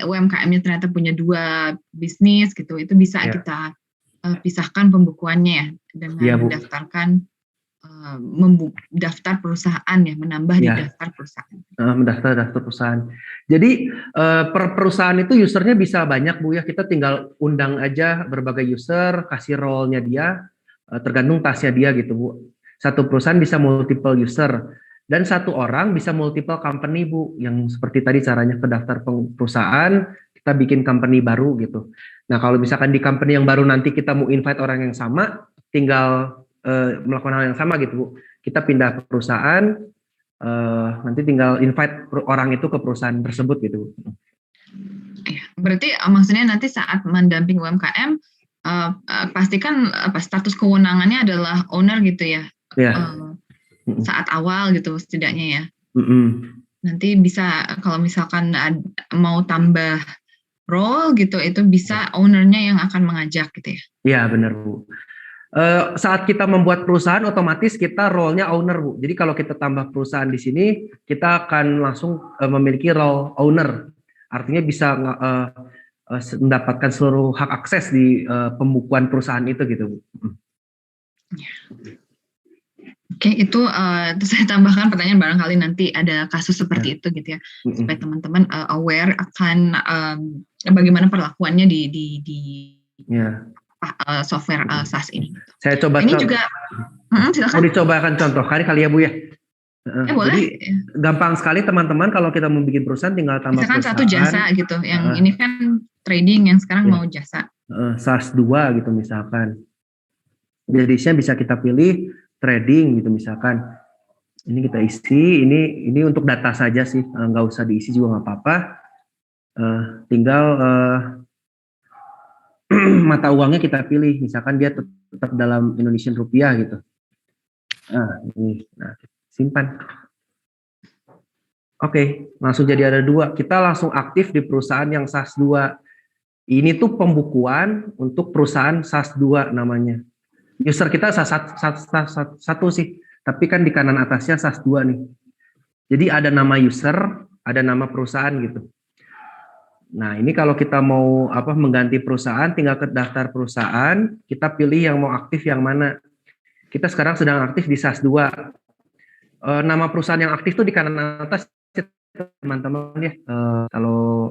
Speaker 1: UMKM-nya ternyata punya 2 bisnis gitu, itu bisa kita pisahkan pembukuannya ya, dengan mendaftarkan daftar perusahaan ya, menambah di daftar perusahaan.
Speaker 2: Mendaftar perusahaan. Jadi per perusahaan itu usernya bisa banyak, Bu ya. Kita tinggal undang aja berbagai user, kasih role-nya dia, tergantung tasnya dia gitu, Bu. Satu perusahaan bisa multiple user dan satu orang bisa multiple company, Bu. Yang seperti tadi caranya ke daftar perusahaan, kita bikin company baru gitu. Nah, kalau misalkan di company yang baru nanti kita mau invite orang yang sama, tinggal melakukan hal yang sama gitu, Bu. Kita pindah perusahaan, nanti tinggal invite orang itu ke perusahaan tersebut gitu.
Speaker 1: Berarti maksudnya nanti saat mendamping UMKM, pastikan status kewenangannya adalah owner gitu ya? Saat awal gitu setidaknya ya? Nanti bisa kalau misalkan mau tambah role gitu, itu bisa ownernya yang akan mengajak gitu ya? Iya, benar, Bu. Saat kita membuat perusahaan, otomatis kita role-nya owner, Bu. Jadi kalau kita tambah perusahaan di sini, kita akan langsung memiliki role owner. Artinya bisa mendapatkan seluruh hak akses di pembukuan perusahaan itu gitu, Bu. Oke, itu saya tambahkan pertanyaan, barangkali nanti ada kasus seperti itu gitu ya, supaya teman-teman aware akan bagaimana perlakuannya di software SaaS ini. Saya coba ini juga, silakan. Mau dicobakan contoh kali ya, Bu ya. Boleh. Jadi gampang sekali teman-teman, kalau kita mau bikin perusahaan tinggal tambah misalkan perusahaan. Satu jasa gitu, yang ini kan trading, yang sekarang mau jasa. SaaS 2 gitu misalkan. Jadinya bisa kita pilih trading gitu misalkan. Ini kita isi, ini untuk data saja sih, nggak usah diisi juga nggak apa-apa. Tinggal mata uangnya kita pilih, misalkan dia tetap dalam Indonesian rupiah gitu. Nah, ini, simpan. Oke, langsung jadi ada 2. Kita langsung aktif di perusahaan yang SAS 2. Ini tuh pembukuan untuk perusahaan SAS 2 namanya. User kita SAS 1 sih, tapi kan di kanan atasnya SAS 2 nih. Jadi ada nama user, ada nama perusahaan gitu. Nah, ini kalau kita mau mengganti perusahaan, tinggal ke daftar perusahaan, kita pilih yang mau aktif yang mana. Kita sekarang sedang aktif di SAS 2. Nama perusahaan yang aktif tuh di kanan atas, teman-teman ya. Kalau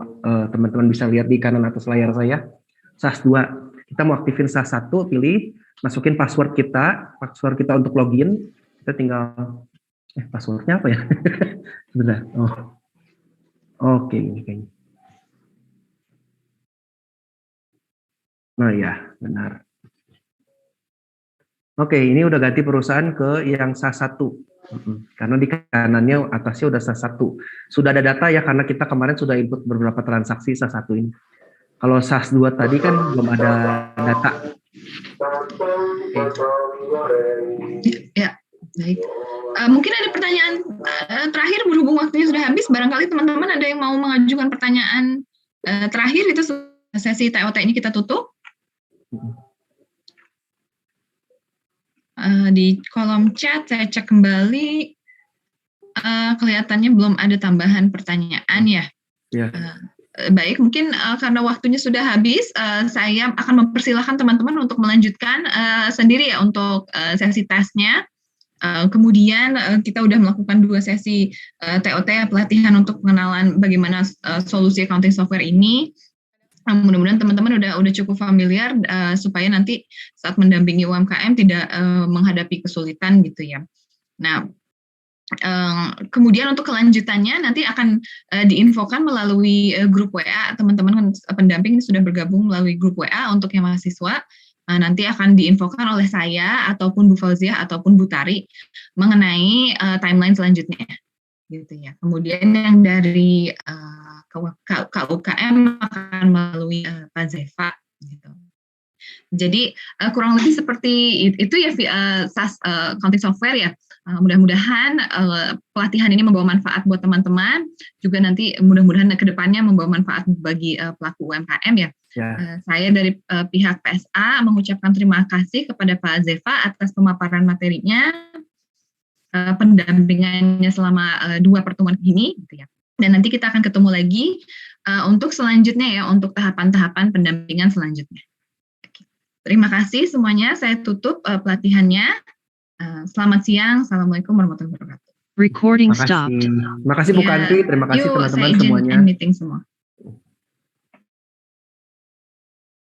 Speaker 1: teman-teman bisa lihat di kanan atas layar saya, SAS 2. Kita mau aktifin SAS 1, pilih, masukin password kita untuk login. Kita tinggal, passwordnya apa ya? Sebentar. Oke, ini kayaknya. Nah ya, benar. Oke, ini udah ganti perusahaan ke yang SAS 1.
Speaker 2: Karena di kanannya atasnya udah SAS 1. Sudah ada data ya, karena kita kemarin sudah input beberapa transaksi SAS 1 ini. Kalau SAS 2 tadi kan belum ada data.
Speaker 1: Ya, baik. Mungkin ada pertanyaan terakhir berhubung waktunya sudah habis. Barangkali teman-teman ada yang mau mengajukan pertanyaan terakhir, itu sesi TOT ini kita tutup. Di kolom chat saya cek kembali, kelihatannya belum ada tambahan pertanyaan ya.
Speaker 2: Ya.
Speaker 1: Baik, mungkin karena waktunya sudah habis, saya akan mempersilahkan teman-teman untuk melanjutkan sendiri ya untuk sesi tesnya. Kemudian kita sudah melakukan 2 sesi TOT, pelatihan untuk pengenalan bagaimana solusi accounting software ini. Mudah-mudahan teman-teman udah cukup familiar supaya nanti saat mendampingi UMKM tidak menghadapi kesulitan gitu ya. Nah, kemudian untuk kelanjutannya nanti akan diinfokan melalui grup WA. Teman-teman pendamping ini sudah bergabung melalui grup WA untuk yang mahasiswa. Nanti akan diinfokan oleh saya ataupun Bu Fauziah ataupun Bu Tari mengenai timeline selanjutnya, gitu ya. Kemudian yang dari KUKM akan melalui Pak Zeva, gitu. Jadi kurang lebih seperti itu ya SAS accounting software ya. Mudah-mudahan pelatihan ini membawa manfaat buat teman-teman, juga nanti mudah-mudahan ke depannya membawa manfaat bagi pelaku UMKM ya. Saya dari pihak PSA mengucapkan terima kasih kepada Pak Zeva atas pemaparan materinya, pendampingannya selama 2 pertemuan ini, gitu ya. Dan nanti kita akan ketemu lagi untuk selanjutnya ya, untuk tahapan-tahapan pendampingan selanjutnya. Terima kasih semuanya, saya tutup pelatihannya. Selamat siang, Assalamualaikum warahmatullahi wabarakatuh.
Speaker 5: Recording stopped.
Speaker 2: Terima kasih Bu Kanti, terima kasih teman-teman
Speaker 1: saya izin
Speaker 2: semuanya.
Speaker 1: end meeting semua.